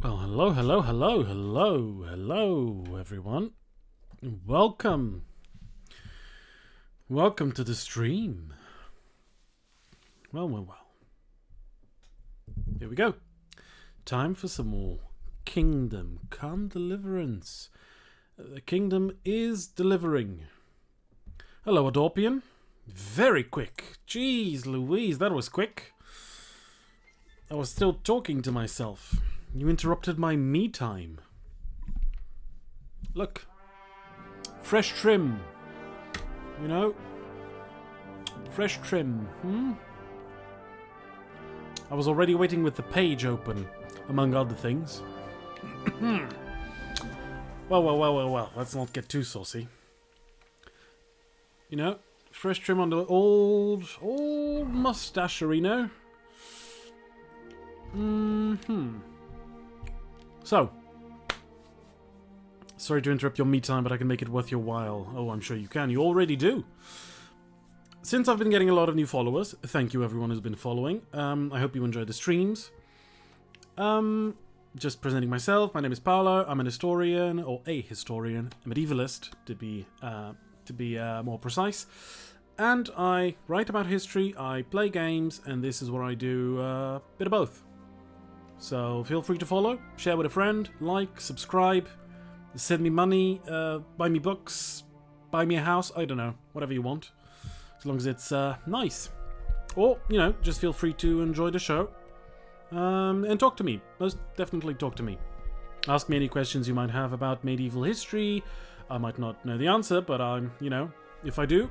Well, hello, everyone. Welcome. Welcome to the stream. Well. Here we go. Time for some more Kingdom Come Deliverance. The kingdom is delivering. Hello, Adorpian. Very quick. Jeez Louise, that was quick. I was still talking to myself. You interrupted my me time. Look. Fresh trim. You know? Fresh trim. I was already waiting with the page open, among other things. Well. Let's not get too saucy. You know? Fresh trim on the old mustachery, no? So, sorry to interrupt your me time, but I can make it worth your while. Oh, I'm sure you can. You already do. Since I've been getting a lot of new followers, thank you everyone who's been following. I hope you enjoy the streams. Just presenting myself. My name is Paulo. I'm an historian, or a historian, a medievalist to be more precise. And I write about history. I play games, and this is where I do a bit of both. So feel free to follow, share with a friend, like, subscribe, send me money, buy me books, buy me a house, I don't know, whatever you want. As long as it's nice. Or, you know, just feel free to enjoy the show. And talk to me. Most definitely talk to me. Ask me any questions you might have about medieval history. I might not know the answer, but if I do,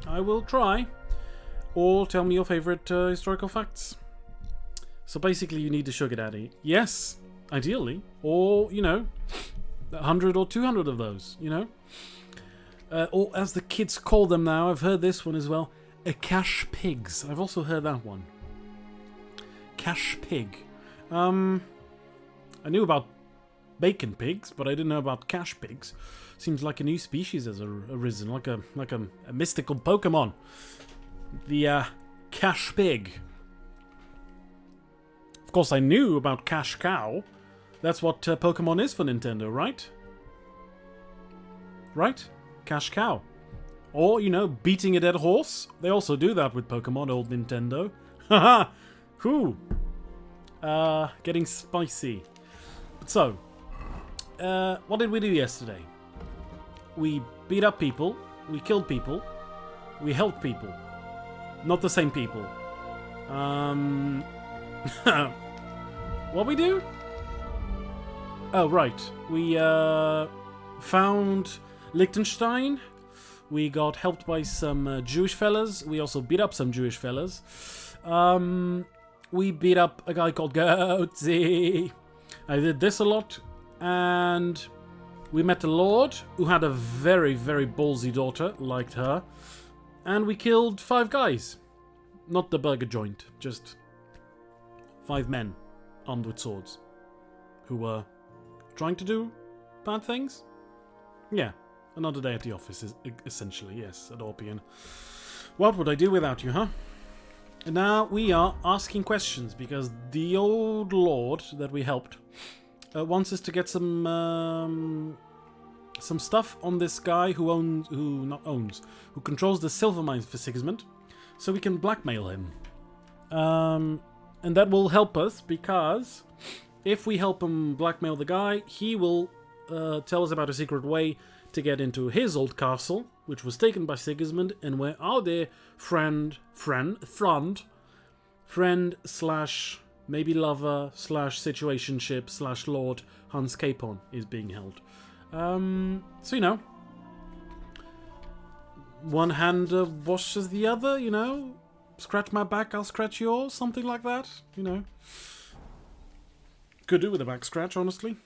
I will try. Or tell me your favorite historical facts. So basically you need a sugar daddy. Yes, ideally. Or, 100 or 200 of those, or as the kids call them now, I've heard this one as well, a cash pigs. I've also heard that one. Cash pig. I knew about bacon pigs, but I didn't know about cash pigs. Seems like a new species has arisen, like a mystical Pokemon. The cash pig. Of course, I knew about Cash Cow. That's what Pokemon is for Nintendo, right? Right? Cash Cow. Or, beating a dead horse. They also do that with Pokemon, old Nintendo. Haha! Whew! Getting spicy. So, what did we do yesterday? We beat up people. We killed people. We helped people. Not the same people. What we do? Oh, right. We found Liechtenstein. We got helped by some Jewish fellas. We also beat up some Jewish fellas. We beat up a guy called Goatsy. I did this a lot. And we met a lord who had a very, very ballsy daughter. Liked her. And we killed 5 guys. Not the burger joint. Just 5 men armed with swords who were trying to do bad things. Yeah, another day at the office is essentially, yes, Adorpian. What would I do without you, huh? And now we are asking questions because the old lord that we helped wants us to get some stuff on this guy who controls the silver mines for Sigismund, so we can blackmail him. And that will help us because if we help him blackmail the guy, he will tell us about a secret way to get into his old castle, which was taken by Sigismund, and where our dear friend slash maybe lover slash situationship slash lord Hans Capon is being held. So one hand washes the other, scratch my back, I'll scratch yours, something like that, Could do with a back scratch, honestly.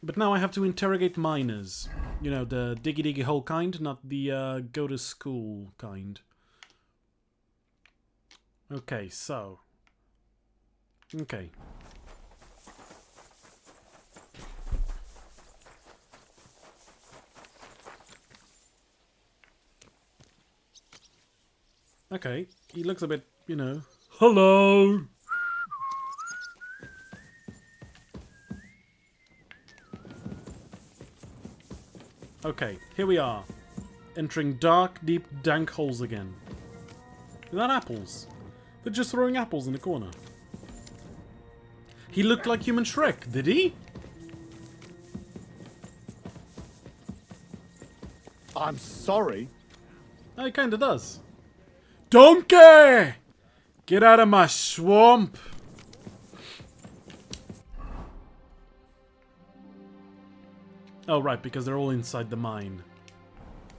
But now I have to interrogate miners. The diggy hole kind, not the go to school kind. Okay, so. Okay. Okay, he looks a bit, Hello! Okay, here we are. Entering dark, deep, dank holes again. Is that apples? They're just throwing apples in the corner. He looked like human Shrek, did he? I'm sorry. Oh, he kinda does. Donkey! Get out of my swamp! Oh, right, because they're all inside the mine.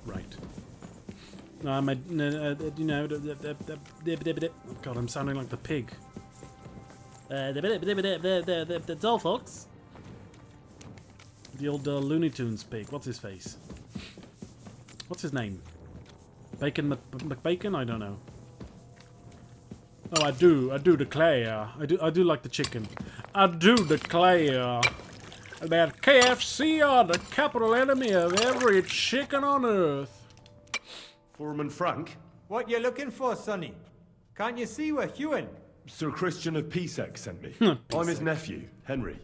Right. No, you know, God, I'm sounding like the pig. The doll fox. The old Looney Tunes pig. What's his face? What's his name? Bacon McBacon? I don't know. Oh, I do declare. I do like the chicken. I do declare that KFC are the capital enemy of every chicken on earth. Foreman Frank? What you looking for, Sonny? Can't you see we're Hewin? Sir Christian of Peacex sent me. I'm his nephew, Henry.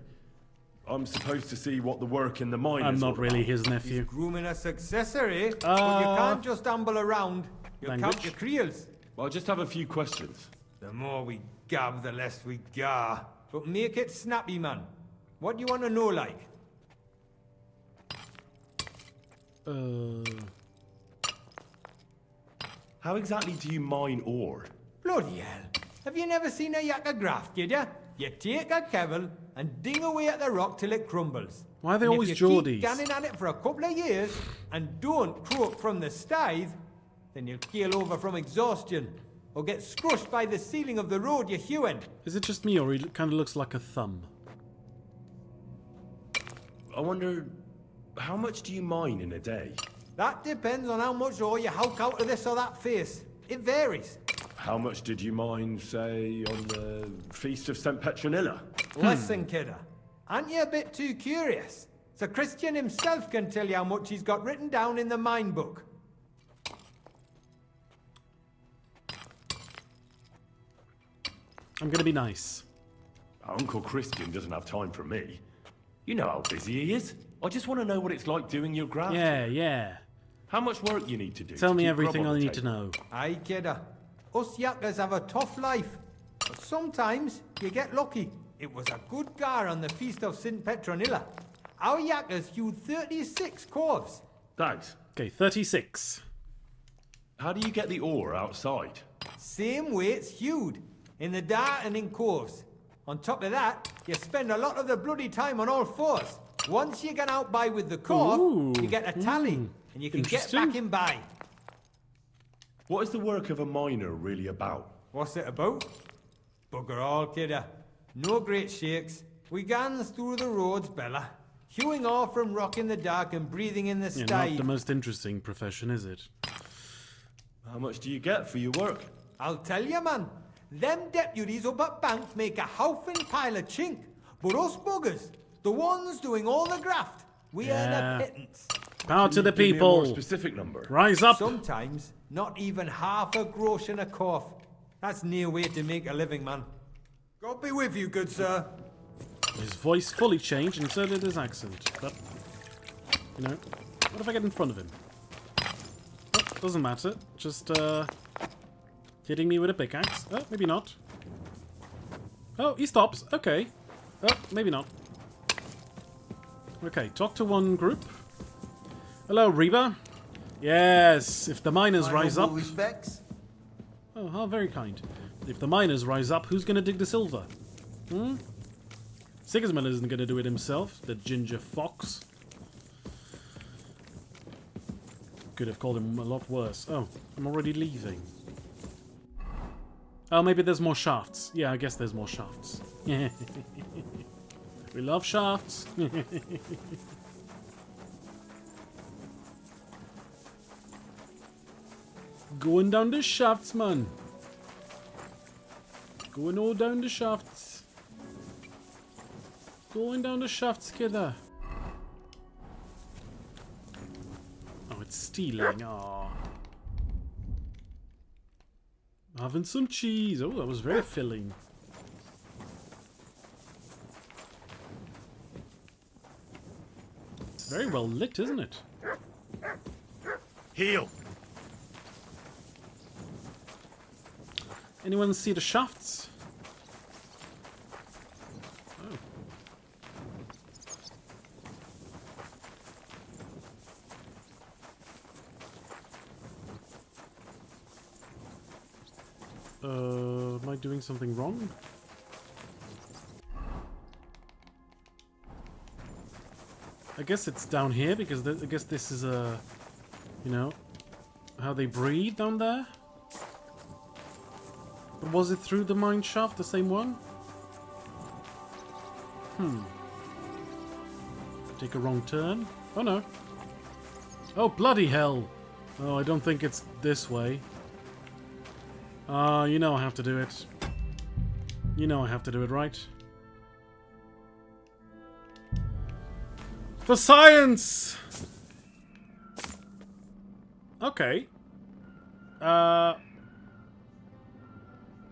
I'm supposed to see what the work in the mine is. I'm not really about. his nephew. Grooming a successor, eh? But you can't just amble around. You'll count your creels. I'll just have a few questions. The more we gab, the less we gar. But make it snappy, man. What do you want to know, like? How exactly do you mine ore? Bloody hell. Have you never seen a yakka graft, kid ya? You take a kevel and ding away at the rock till it crumbles. Why are they And always if you Geordies? keep ganning at it for a couple of years and don't croak from the stithe, then you'll keel over from exhaustion or get scrushed by the ceiling of the road you're hewing. Is it just me, or he kind of looks like a thumb? I wonder, how much do you mine in a day? That depends on how much ore you hulk out of this or that face. It varies. How much did you mine, say, on the Feast of St. Petronilla? Listen, kidder. Aren't you a bit too curious? Sir Christian himself can tell you how much he's got written down in the mine book. I'm gonna be nice. Uncle Christian doesn't have time for me. You know how busy he is. I just want to know what it's like doing your graft. Yeah. How much work you need to do. Tell to me keep everything grub I on the need to table. know. Aye, kidder. Us yakkers have a tough life. But sometimes you get lucky. It was a good gar on the Feast of St. Petronilla. Our yakkers hewed 36 corves. Thanks. Okay, 36. How do you get the ore outside? Same way it's hewed. In the dart and in corves. On top of that, you spend a lot of the bloody time on all fours. Once you get out by with the corve, Ooh, you get a tally. And you can get interesting. back in by. What is the work of a miner really about? What's it about? Bugger all, kidder. No great shakes. We gans through the roads, Bella. Hewing off from rock in the dark and breathing in the Yeah, sty. not the most interesting profession, is it? How much do you get for your work? I'll tell you, man. Them deputies up at bank make a howfin pile of chink. But us buggers, the ones doing all the graft, we earn Yeah. a pittance. Power to the Give me a more people. specific number. Rise up. Sometimes, not even half a grosh in a cough. That's near way to make a living, man. God be with you, good sir. His voice fully changed, and so did his accent. But, you know, what if I get in front of him? Oh, doesn't matter. Just, hitting me with a pickaxe. Oh, maybe not. Oh, he stops. Okay. Oh, maybe not. Okay, talk to one group. Hello, Reba. Yes, if the miners rise up... Respects. Oh, how very kind. If the miners rise up, who's going to dig the silver? Sigismund isn't going to do it himself, the ginger fox. Could have called him a lot worse. Oh, I'm already leaving. Oh, maybe there's more shafts. Yeah, I guess there's more shafts. We love shafts. Going down the shafts, man. Going all down the shafts. Going down the shafts, kidder. Oh, it's stealing. Aw. Having some cheese. Oh, that was very filling. It's very well lit, isn't it? Heal. Anyone see the shafts? Am I doing something wrong? I guess it's down here because I guess this is a, you know, how they breathe down there. But was it through the mine shaft, the same one? Take a wrong turn. Oh no. Oh bloody hell! Oh, I don't think it's this way. You know I have to do it. You know I have to do it, right? For science! Okay.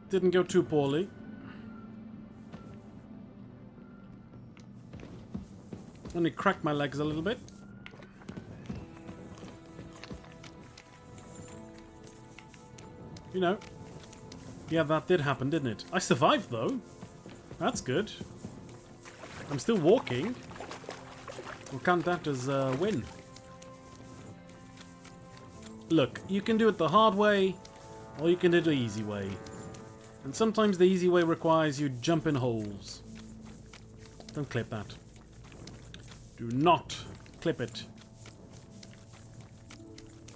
Didn't go too poorly. Only cracked my legs a little bit. You know. Yeah, that did happen, didn't it? I survived, though. That's good. I'm still walking. We'll count that as a win. Look, you can do it the hard way, or you can do it the easy way. And sometimes the easy way requires you jump in holes. Don't clip that. Do not clip it.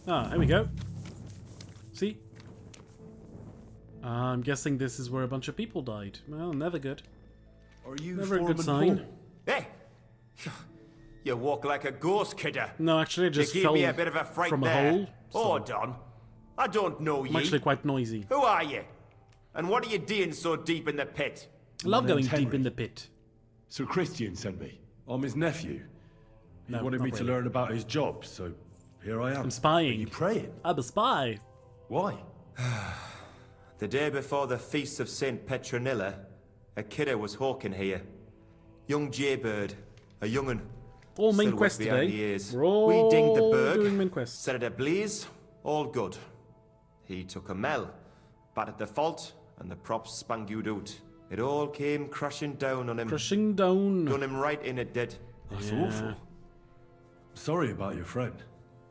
Ah, there we go. See? I'm guessing this is where a bunch of people died. Well, never good. Are you Never a good Foreman sign. Paul? Hey! You walk like a ghost, kidder. No, actually, I just you fell gave me a bit of a fright from a there. hole. So Hold on. I don't know I'm ye. actually quite noisy. Who are you? And what are you doing so deep in the pit? I love My going name's deep Henry. in the pit. Sir Christian sent me. I'm his nephew. He No, wanted not me to really. learn about his job, so here I am. I'm spying. Are you praying? I'm a spy. Why? The day before the feast of St. Petronilla, a kidder was hawking here. Young Jaybird, a young'un. All main Still wet quests behind today. the ears. We're all We dinged the berg, doing main quests. set it ablaze, all good. He took a mell, battered the fault, and the props spangued out. It all came crashing down on him. Crushing down. Done him right in it did. That's Yeah. awful. Sorry about your friend.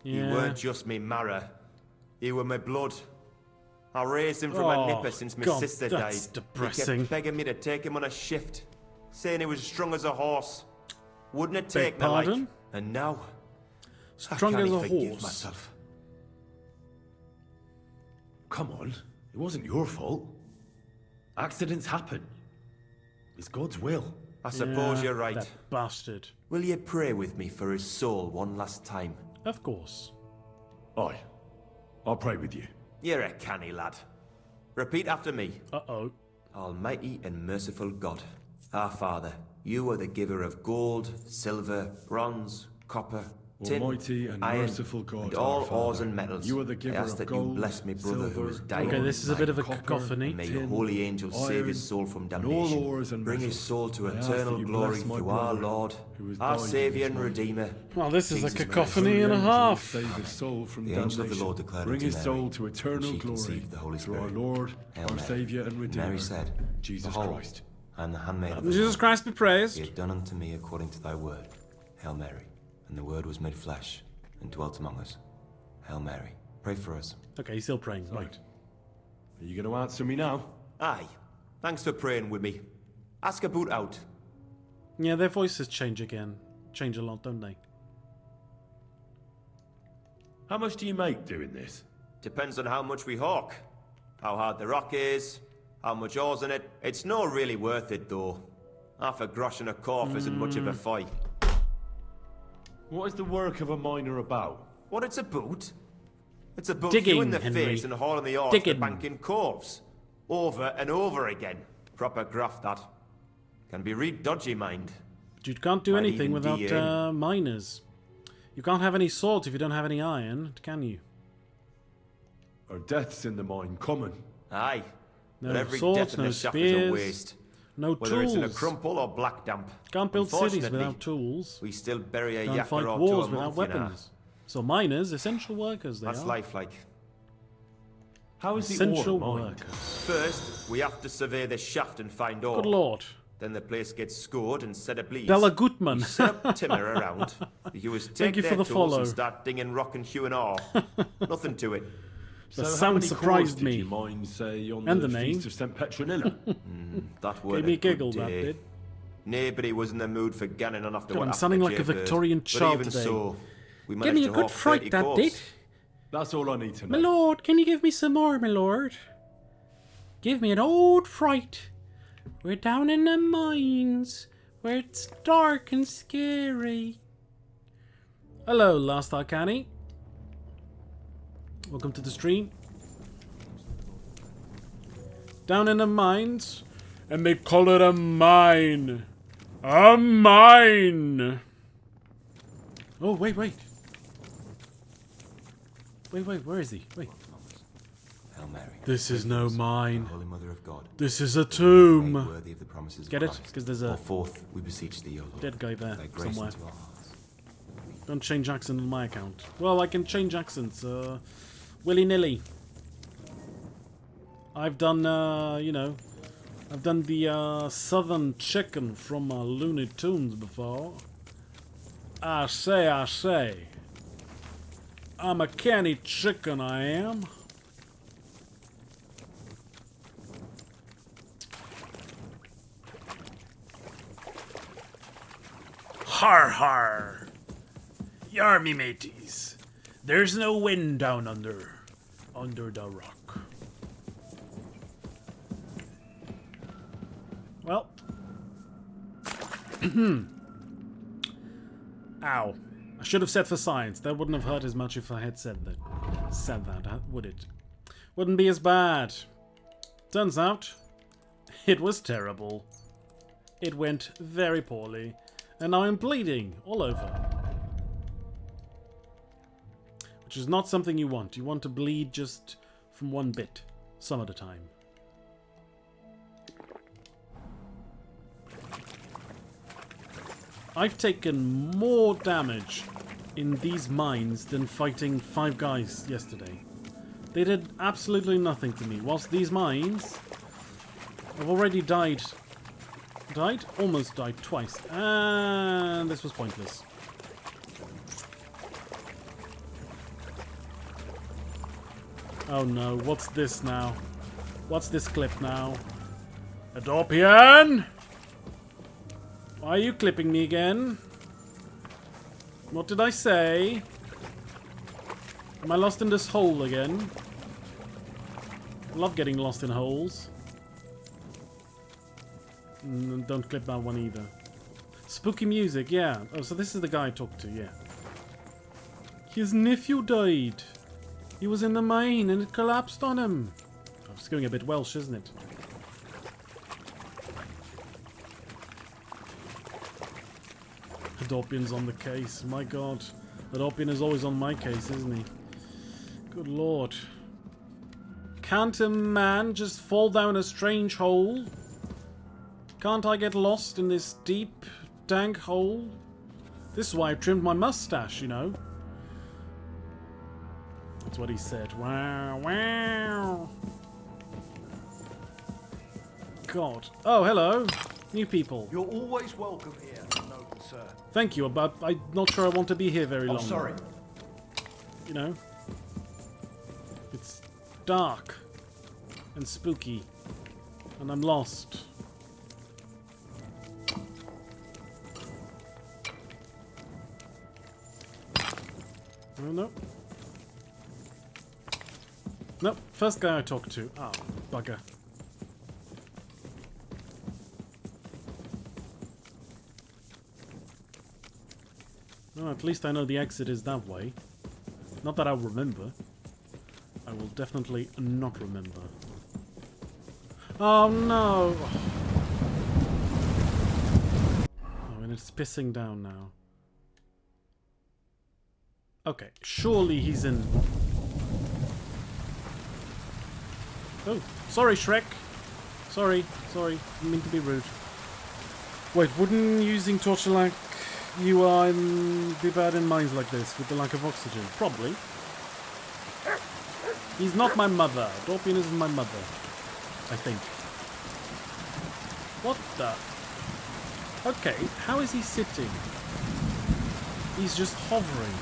He Yeah. weren't just me marrow. He were my blood. I raised him from a Oh, nipper since my God, sister that's died. depressing. He kept begging me to take him on a shift, saying he was strong as a horse. Wouldn't it Beg take me like? pardon? And now, Strong I can't as a forgive horse. myself. Come on. It wasn't your fault. Accidents happen. It's God's will. I suppose Yeah, you're right. That bastard. Will you pray with me for his soul one last time? Of course. Aye. I'll pray with you. You're a canny lad. Repeat after me. Uh-oh. Almighty and merciful God, our Father, you are the giver of gold, silver, bronze, copper, tin, Almighty and iron, merciful God, and our all Father, ores and metals. you are the giver I ask of that gold, you bless me brother who has silver, died. Okay, this is a bit of a copper, cacophony. May tin, your holy angel save iron, his soul from and damnation. all ores and Bring his metals. soul to I ask eternal that you glory bless my through our brother, Lord, who has our died Saviour this and morning. Redeemer. Well, this is a Jesus cacophony Holy and a angel half. Save his soul from The angel of the damnation. Lord declared Bring unto his Mary, soul to and eternal she glory conceived the Holy through our Spirit. Lord, Hail our Mary. Saviour and Redeemer, Mary said, Jesus Behold, Christ. I am the handmaid of the Jesus Lord. Christ be Be praised. it done unto me according to thy word. Hail Mary. And the word was made flesh and dwelt among us. Hail Mary. Pray for us. Okay, he's still praying. Right. Are you going to answer me now? Aye. Thanks for praying with me. Ask about out. Yeah, their voices change again. Change a lot, don't they? How much do you make doing this? Depends on how much we hawk. How hard the rock is. How much ore's in it. It's not really worth it though. Half a grosh and a corf isn't much of a fight. What is the work of a miner about? What it's about? It's about Digging, you in the Henry. face and hauling the horse Digging. to banking corves. Over and over again. Proper graft that. Can be real dodgy, mind. You can't do Might anything even without be, miners. You can't have any salt if you don't have any iron, can you? Are deaths in the mine common? Aye. No But every swords, death in no the shaft is a spears, waste. no Whether tools. it's in a crumple or black damp. Can't build cities Unfortunately, without tools. We still bury a Can't yakker fight or two wars a without month, you know. weapons. So miners, essential workers, they That's are. lifelike. How is the Essential ore mined? workers. First, we have to survey the shaft and find ore. Good lord. Then the place gets scored and set ablaze. Bella Gutman. We set up timber around. The hewers take you for their the tools follow. and start dinging rock and hewing ore. Nothing to it. The So how sound many surprised cores me. Did you mine, say, on And the the name. Feast of St. Petronilla? That were Gave me a good giggle, that day. did. Nobody was in the mood for ganning on after God, what I'm happened sounding to like a Jaybird. Victorian But child even today. so, we Give managed me a to good hawk fright, 30 that cores. did. That's all I need to My know. lord, can you give me some more, my lord? Give me an old fright. We're down in the mines, where it's dark and scary. Hello, Last Arcani. Welcome to the stream. Down in the mines, and they call it a mine. A mine! Oh, wait. Wait, where is he? Wait. Hail Mary. This is no mine. Holy Mother of God. This is a tomb. Made worthy of the promises Get of it? Christ. Because there's Go a forth, we beseech thee, O Lord. dead guy there Thy grace somewhere. into our hearts. Don't change accent on my account. Well, I can change accents, willy-nilly. I've done, I've done the Southern Chicken from Looney Tunes before. I say. I'm a canny chicken, I am. Har har! Yar me mateys. There's no wind down under the rock. Well. Ow. I should have said for science. That wouldn't have hurt as much if I had said that, would it? Wouldn't be as bad. Turns out, it was terrible. It went very poorly. And now I'm bleeding all over. Which is not something you want. You want to bleed just from one bit, some at a time. I've taken more damage in these mines than fighting 5 guys yesterday. They did absolutely nothing to me, whilst these mines... I've already died... Almost died twice. And this was pointless. Oh no, what's this now? What's this clip now? Adorpian! Why are you clipping me again? What did I say? Am I lost in this hole again? I love getting lost in holes. Don't clip that one either. Spooky music, yeah. Oh, so this is the guy I talked to, yeah. His nephew died. He was in the mine and it collapsed on him. Oh, it's going a bit Welsh, isn't it? Adorpian's on the case. My god. Adorpian is always on my case, isn't he? Good lord. Can't a man just fall down a strange hole? Can't I get lost in this deep, dank hole? This is why I trimmed my mustache, you know. That's what he said. Wow, wow. God. Oh, hello. New people. You're always welcome here, noble sir. Thank you, but I'm not sure I want to be here very long. I'm sorry. You know? It's dark and spooky, and I'm lost. Oh, no. Nope, first guy I talked to. Ah, bugger. Well, at least I know the exit is that way. Not that I'll remember. I will definitely not remember. Oh no! Oh, and it's pissing down now. Okay, surely he's in... Oh, sorry Shrek! Sorry, didn't mean to be rude. Wait, wouldn't using torchlight you are be bad in mines like this with the lack of oxygen? Probably. He's not my mother. Dorpian isn't my mother. I think. What the? Okay, how is he sitting? He's just hovering.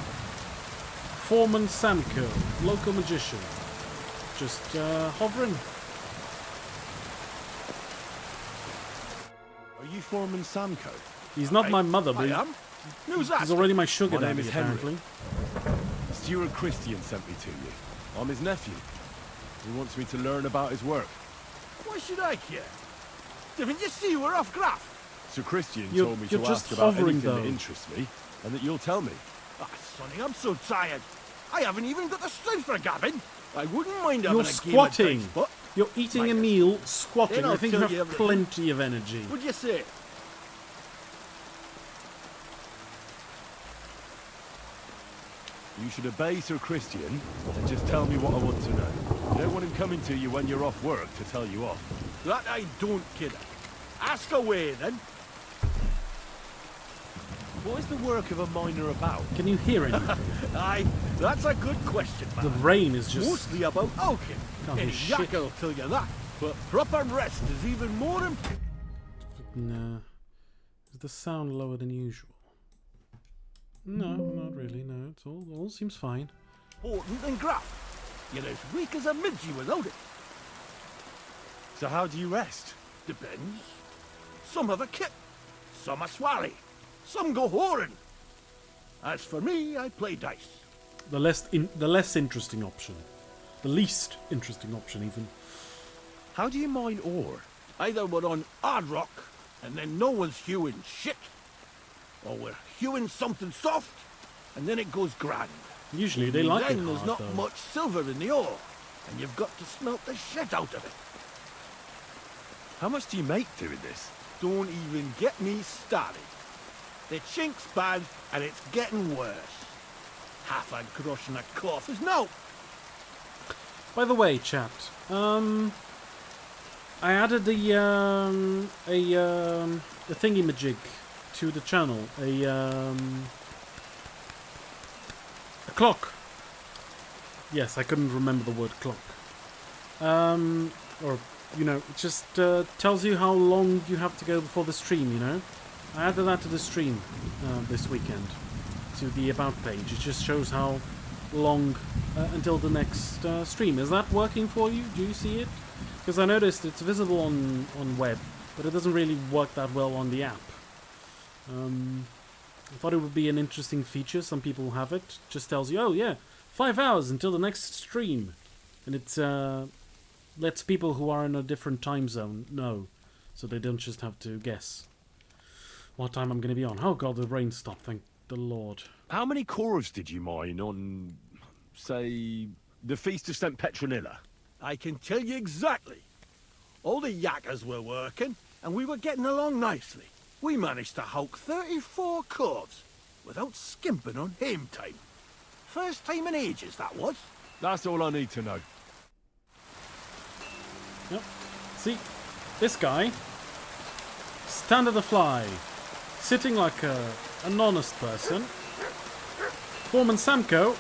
Foreman Samko, local magician. Just hovering. Are you Foreman Samko? He's not my mother, but I am. Who's that? he's already my sugar My name daddy, is Henry. apparently. Stuart Christian sent me to you. I'm his nephew. He wants me to learn about his work. Why should I care? Didn't you see we're off graft? Sir Christian You're- told me you're to just ask about hovering, anything though. that interests me, and that you'll tell me. Ah, Sonny, I'm so tired. I haven't even got the strength for gabbing. I wouldn't mind having You're a squatting. game of dice, but You're eating a Minus. meal, squatting. Then I'll I think you tell have you everything. plenty of energy. what'd you say? You should obey Sir Christian and just tell me what I want to know. You don't want him coming to you when you're off work to tell you off. That I don't, kidder. Ask away, then. What is the work of a miner about? Can you hear anything? Aye, that's a good question, The man. rain is just... Mostly about alchemy. Can't hear Any shit. yakka will tell you that. But proper rest is even more important. No. Is the sound lower than usual? No, not really. No, it's all seems fine. Than graft. You're as weak as a midgie without it. So how do you rest? Depends. Some have a kit. Some a swally. Some go whoring. As for me, I play dice. The less interesting option. The least interesting option, even. How do you mine ore? Either we're on hard rock, and then no one's hewing shit. Or we're hewing something soft, and then it goes grand. Usually they like it Then there's hard, not though. much silver in the ore, and you've got to smelt the shit out of it. How much do you make doing this? Don't even get me started. The chink's bad, and it's getting worse. Half a grosh and a cough is no. By the way, chat, I added a thingy-majig to the channel, a clock. Yes, I couldn't remember the word clock. Or, you know, it just tells you how long you have to go before the stream, you know? I added that to the stream this weekend, to the About page. It just shows how long until the next stream. Is that working for you? Do you see it? Because I noticed it's visible on web, but it doesn't really work that well on the app. I thought it would be an interesting feature. Some people have it. Just tells you, oh yeah, 5 hours until the next stream. And it lets people who are in a different time zone know, so they don't just have to guess what time I'm going to be on. Oh god, the rain stopped, thank the Lord. How many cores did you mine on, say, the Feast of St. Petronilla? I can tell you exactly. All the yakkers were working, and we were getting along nicely. We managed to hulk 34 corves without skimping on hame time. First time in ages, that was. That's all I need to know. Yep. See, this guy, stand at the fly, sitting like an honest person. Foreman Samko,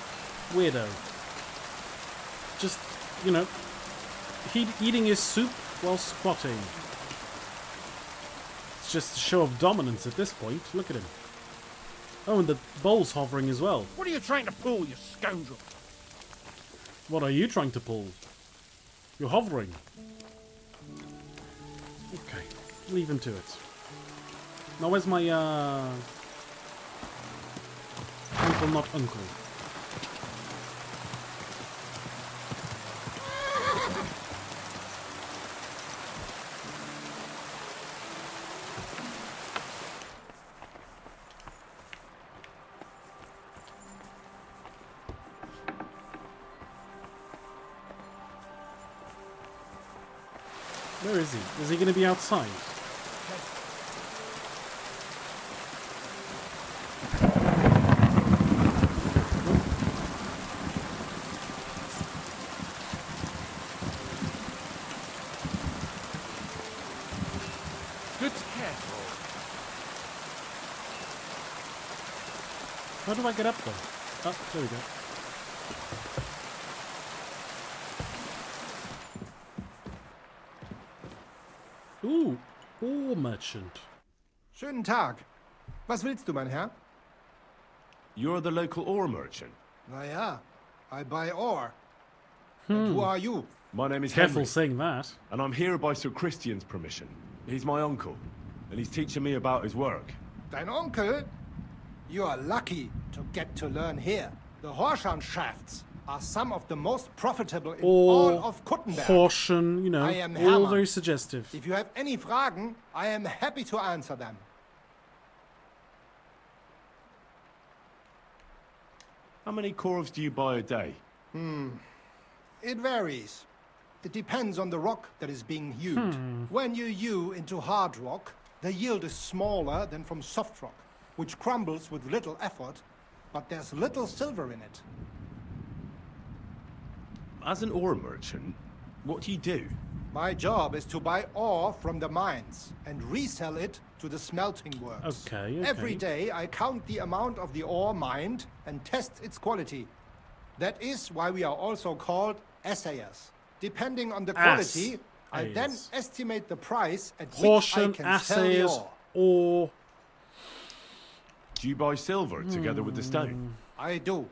weirdo. Just, you know, eating his soup while squatting. It's just a show of dominance at this point. Look at him. Oh, and the bowl's hovering as well. What are you trying to pull, you scoundrel? What are you trying to pull? You're hovering. Okay, leave him to it. Now where's my uncle, not uncle? Where is he? Is he going to be outside? Good careful. How do I get up there? Oh, there we go. Ooh, ore merchant. Schönen Tag. Was willst du, mein Herr? You're the local ore merchant. Naja, I buy ore. And who are you? My name is Careful Henry, saying that. and I'm here by Sir Christian's permission. He's my uncle, and he's teaching me about his work. Dein Onkel? You are lucky to get to learn here. The Horschan shafts are some of the most profitable in all Or of Kuttenberg. Horschen, you know, I am all Hermann. very suggestive. If you have any Fragen, I am happy to answer them. How many corves do you buy a day? It varies. It depends on the rock that is being hewed. When you hew into hard rock, the yield is smaller than from soft rock, which crumbles with little effort, but there's little silver in it. As an ore merchant, what do you do? My job is to buy ore from the mines and resell it to the smelting works. Okay. Every day I count the amount of the ore mined and test its quality. That is why we are also called assayers. Depending on the quality, I then Assayers. estimate the price at which I Horschen, can sell the assayers, ore. or... Do you buy silver together with the stone? I do.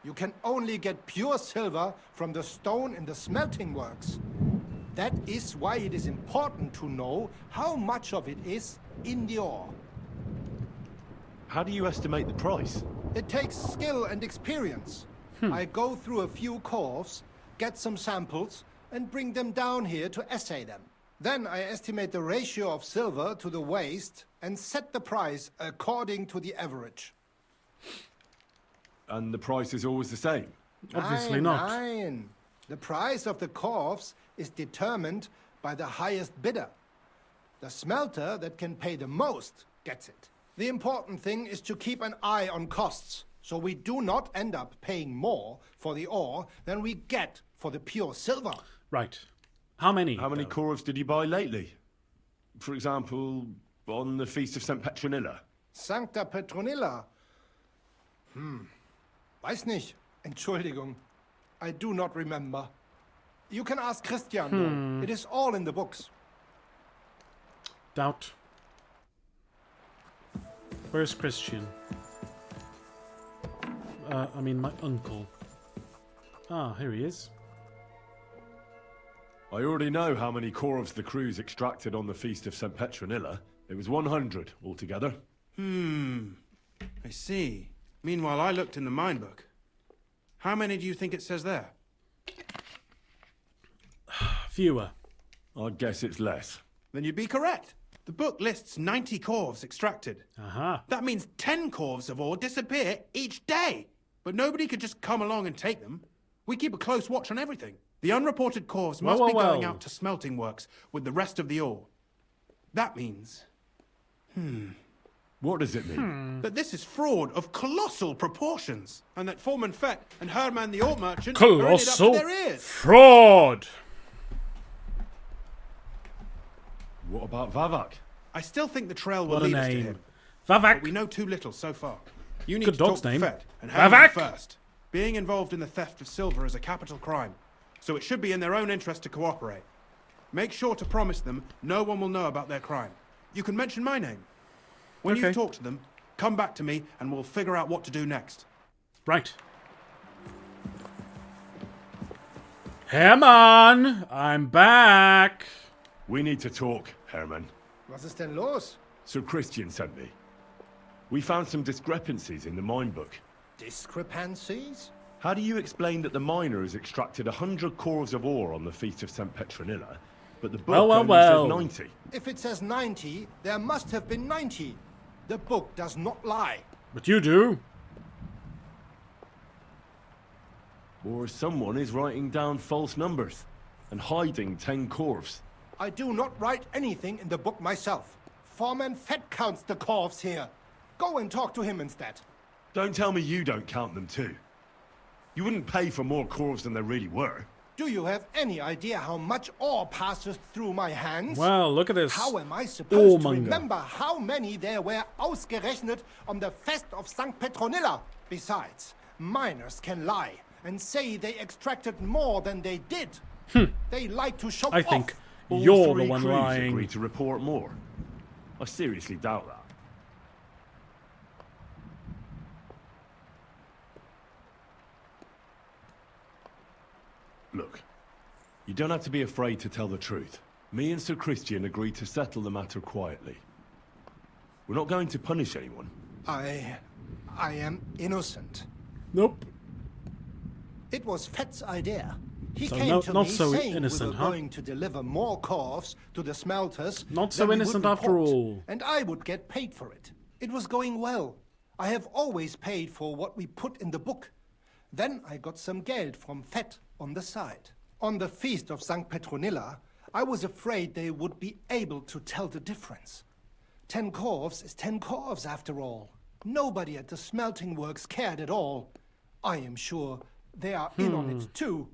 You can only get pure silver from the stone in the smelting works. That is why it is important to know how much of it is in the ore. How do you estimate the price? It takes skill and experience. I go through a few corves, get some samples, and bring them down here to assay them. Then I estimate the ratio of silver to the waste and set the price according to the average. And the price is always the same? Obviously Nein, not. Nein. The price of the corves is determined by the highest bidder. The smelter that can pay the most gets it. The important thing is to keep an eye on costs, so we do not end up paying more for the ore than we get for the pure silver. Right. How many? How many though? corves did you buy lately? For example, on the Feast of St. Petronilla? Sancta Petronilla. Weiß nicht. Entschuldigung. I do not remember. You can ask Christian, though. It is all in the books. Doubt. Where's Christian? I mean, my uncle. Ah, here he is. I already know how many corves the crews extracted on the Feast of St. Petronilla. It was 100 altogether. I see. Meanwhile, I looked in the mine book. How many do you think it says there? Fewer. I guess it's less. Then you'd be correct. The book lists 90 corves extracted. Aha. That means 10 corves of ore disappear each day. But nobody could just come along and take them. We keep a close watch on everything. The unreported corves must be going out to smelting works with the rest of the ore. That means What does it mean? that this is fraud of colossal proportions, and that Foreman Fett and Herman the ore merchant are in it up to Colossal their ears. fraud. What about Vavak? I still think the trail will What a lead us to name. him. But Vavak. we know too little so far. You need Good to talk dog's to name. Fett and Herman Vavak! first. Being involved in the theft of silver is a capital crime, so it should be in their own interest to cooperate. Make sure to promise them no one will know about their crime. You can mention my name. When Okay. you've talked to them, come back to me and we'll figure out what to do next. Right. Hermann, I'm back. We need to talk, Herman. Was ist denn los? Sir Christian sent me. We found some discrepancies in the mine book. Discrepancies? How do you explain that the miner has extracted 100 corves of ore on the Feast of St. Petronilla, but the book only says 90? If it says 90, there must have been 90. The book does not lie. But you do. Or someone is writing down false numbers and hiding 10 corves. I do not write anything in the book myself. Foreman Fett counts the corves here. Go and talk to him instead. Don't tell me you don't count them too. You wouldn't pay for more corves than there really were. Do you have any idea how much ore passes through my hands? Well, look at this. How am I supposed to Ohrmonger. remember how many there were ausgerechnet on the Fest of St. Petronilla? Besides, miners can lie and say they extracted more than they did. They like to show I think off. All you're the three one crews lying. agreed to report more. I seriously doubt that. Look, you don't have to be afraid to tell the truth. Me and Sir Christian agreed to settle the matter quietly. We're not going to punish anyone. I am innocent. Nope. It was Fett's idea. He So came no- to not me so saying innocent, we were huh? going to deliver more corves to the smelters. Not so than we would innocent after report, all. And I would get paid for it. It was going well. I have always paid for what we put in the book. Then I got some geld from Fett on the side. On the feast of St. Petronilla, I was afraid they would be able to tell the difference. 10 corves is 10 corves after all. Nobody at the smelting works cared at all. I am sure they are in on it too.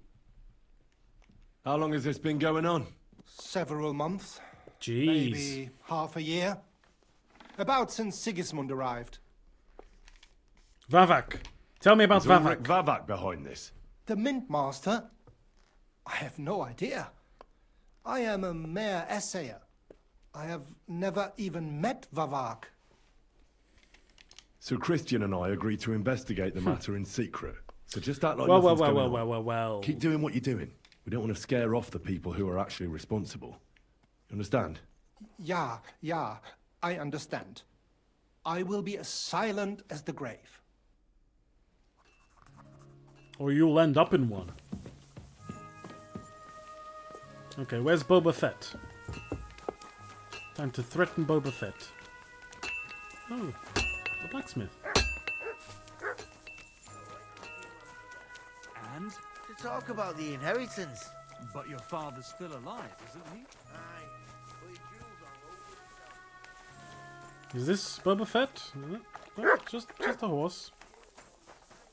How long has this been going on? Several months. Jeez. Maybe half a year. About since Sigismund arrived. Vavak. Tell me about Is Ulrich Vavak. Vavak behind this? The Mint Master? I have no idea. I am a mere assayer. I have never even met Vavak. Sir Christian and I agreed to investigate the matter in secret. So just act like Well, nothing's going on. well. Keep doing what you're doing. We don't want to scare off the people who are actually responsible. You understand? Yeah, I understand. I will be as silent as the grave. Or you'll end up in one. Okay, where's Boba Fett? Time to threaten Boba Fett. Oh, the blacksmith. And? To talk about the inheritance. But your father's still alive, isn't he? Aye. But he drools all over Is this Boba Fett? No, just a horse.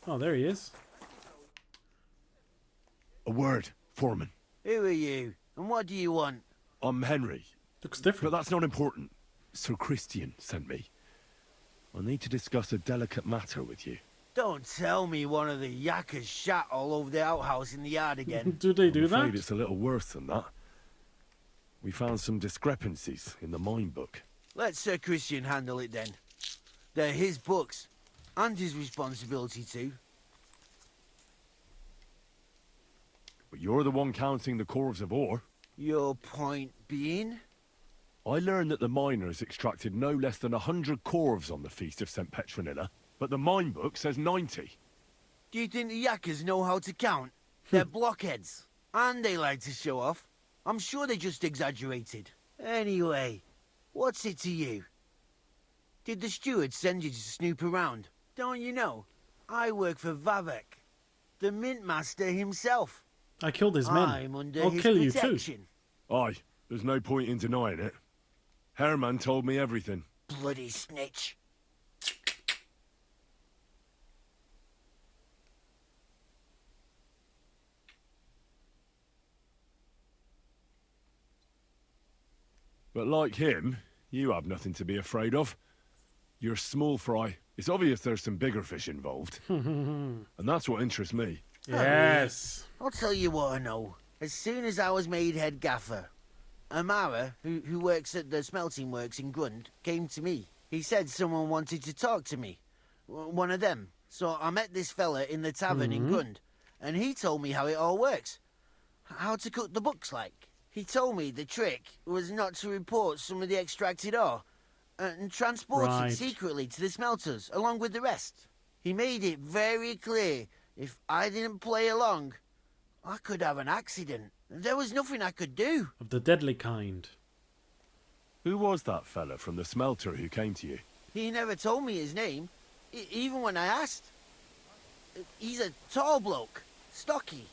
Oh, there he is. A word, Foreman. Who are you? And what do you want? I'm Henry. Looks But different. that's not important. Sir Christian sent me. I need to discuss a delicate matter with you. Don't tell me one of the yakkers shat all over the outhouse in the yard again. Do they do I'm afraid that? it's a little worse than that. We found some discrepancies in the mine book. Let Sir Christian handle it then. They're his books. And his responsibility too. But you're the one counting the corves of ore. Your point being? I learned that the miners extracted no less than 100 corves on the Feast of St. Petronilla, but the mine book says 90. Do you think the yakkers know how to count? They're blockheads. And they like to show off. I'm sure they just exaggerated. Anyway, what's it to you? Did the steward send you to snoop around? Don't you know? I work for Vavek, the Mint Master himself. I killed his men. I'm under I'll his kill you too. protection. Aye, there's no point in denying it. Herman told me everything. Bloody snitch. But like him, you have nothing to be afraid of. You're small fry. It's obvious there's some bigger fish involved. And that's what interests me. Yes. I'll tell you what I know. As soon as I was made head gaffer, Amara, who works at the smelting works in Grund, came to me. He said someone wanted to talk to me. One of them. So I met this fella in the tavern in Grund, and he told me how it all works. How to cook the books like. He told me the trick was not to report some of the extracted ore, and transport Right. it secretly to the smelters, along with the rest. He made it very clear if I didn't play along, I could have an accident. There was nothing I could do. Of the deadly kind. Who was that fella from the smelter who came to you? He never told me his name, even when I asked. He's a tall bloke, stocky,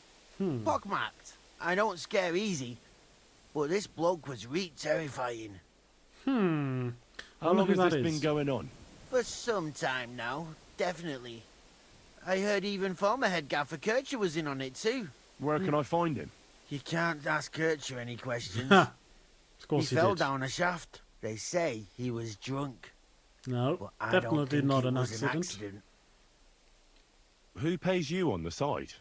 pockmarked. I don't scare easy, but this bloke was terrifying. How long who has that this is. been going on? For some time now, definitely. I heard even former head gaffer Kircher was in on it too. Where can I find him? You can't ask Kircher any questions. Ha! Of He course he fell did. down a shaft. They say he was drunk. No, But I don't definitely think not it an was accident. an accident. Who pays you on the side?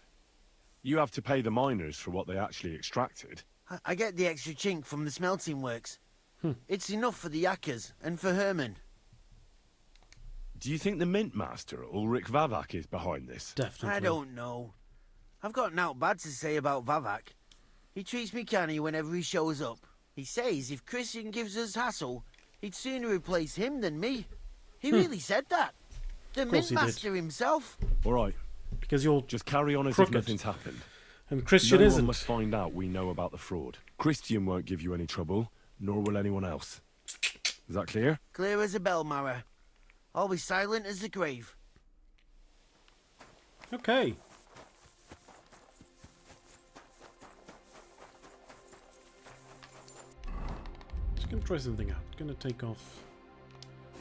You have to pay the miners for what they actually extracted. I get the extra chink from the smelting works. It's enough for the yakkers and for Herman. Do you think the Mint Master, Ulrich Vavak, is behind this? Definitely. I don't know. I've got naught bad to say about Vavak. He treats me canny whenever he shows up. He says if Christian gives us hassle, he'd sooner replace him than me. He really said that. The Mint Master himself. All right. Because you're Just carry on as crooked. if nothing's happened. And Christian no isn't. one must find out we know about the fraud. Christian won't give you any trouble, nor will anyone else. Is that clear? Clear as a bell, Mara. I'll be silent as the grave. Okay. Just gonna try something out. Gonna take off.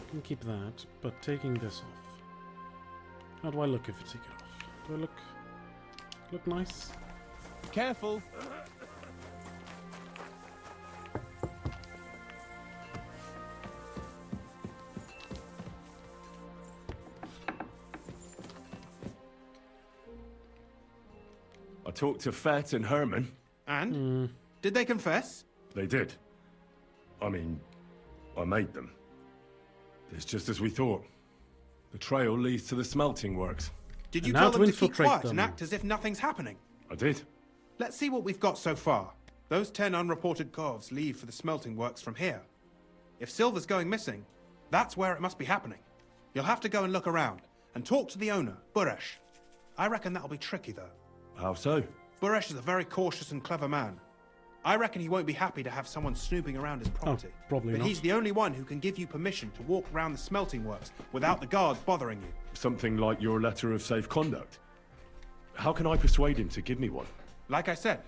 Can keep that, but taking this off. How do I look if I take it off? Do I look nice? Careful. I talked to Fett and Herman. And? Did they confess? They did. I mean, I made them. It's just as we thought. The trail leads to the smelting works. Did you And tell now to them to keep infiltrate quiet them. and act as if nothing's happening? I did. Let's see what we've got so far. Those 10 unreported corves leave for the smelting works from here. If silver's going missing, that's where it must be happening. You'll have to go and look around and talk to the owner, Buresh. I reckon that'll be tricky, though. How so? Buresh is a very cautious and clever man. I reckon he won't be happy to have someone snooping around his property. probably but not. he's the only one who can give you permission to walk around the smelting works without the guards bothering you. Something like your letter of safe conduct. How can I persuade him to give me one? Like I said,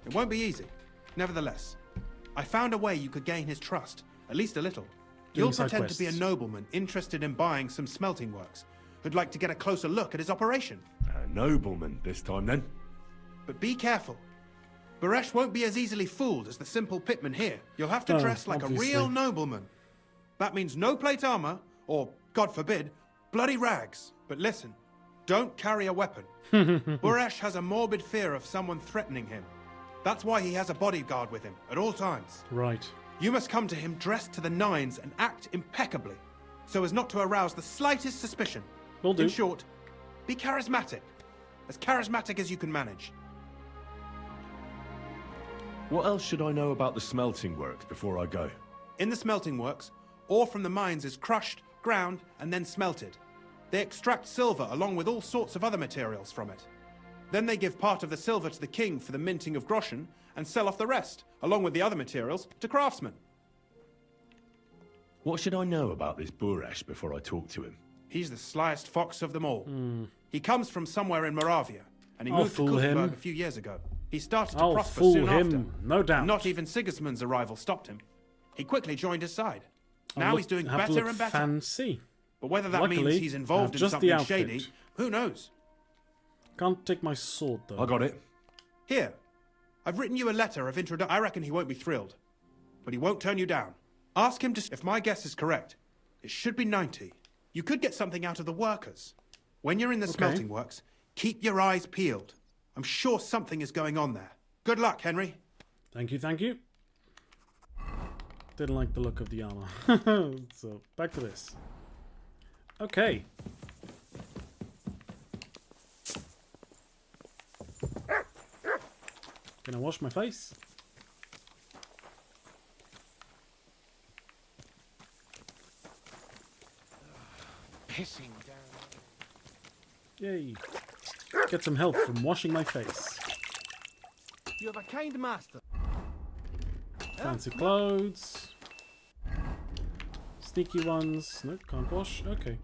it won't be easy. Nevertheless, I found a way you could gain his trust, at least a little. Doing You'll side pretend to be a quests. nobleman interested in buying some smelting works, who'd like to get a closer look at his operation. A nobleman this time, then? But be careful. Buresh won't be as easily fooled as the simple pitman here. You'll have to dress like obviously. a real nobleman. That means no plate armor, or, God forbid, bloody rags. But listen, don't carry a weapon. Buresh has a morbid fear of someone threatening him. That's why he has a bodyguard with him at all times. Right. You must come to him dressed to the nines and act impeccably, so as not to arouse the slightest suspicion. Will do. In short, be charismatic as you can manage. What else should I know about the smelting works before I go? In the smelting works, ore from the mines is crushed, ground, and then smelted. They extract silver along with all sorts of other materials from it. Then they give part of the silver to the king for the minting of groschen and sell off the rest, along with the other materials, to craftsmen. What should I know about this Buresh before I talk to him? He's the slyest fox of them all. He comes from somewhere in Moravia, and he I'll moved to fool him. Kuttenberg a few years ago. He started to I'll prosper fool soon him, after. no doubt. Not even Sigismund's arrival stopped him. He quickly joined his side. I'll Now look- he's doing have to better look and better. fancy. But whether that Luckily, means he's I have involved in just the something outfit. shady, who knows? Can't take my sword though. I got it. Here, I've written you a letter of introduction. I reckon he won't be thrilled, but he won't turn you down. Ask him to. If my guess is correct, it should be 90. You could get something out of the workers. When you're in the smelting works, keep your eyes peeled. I'm sure something is going on there. Good luck, Henry. Thank you, thank you. Didn't like the look of the armor. So, back to this. Okay. Can I wash my face? Pissing down. Yay. Get some health from washing my face. You have a kind master. Fancy clothes. Sneaky ones. No, can't wash. Okay.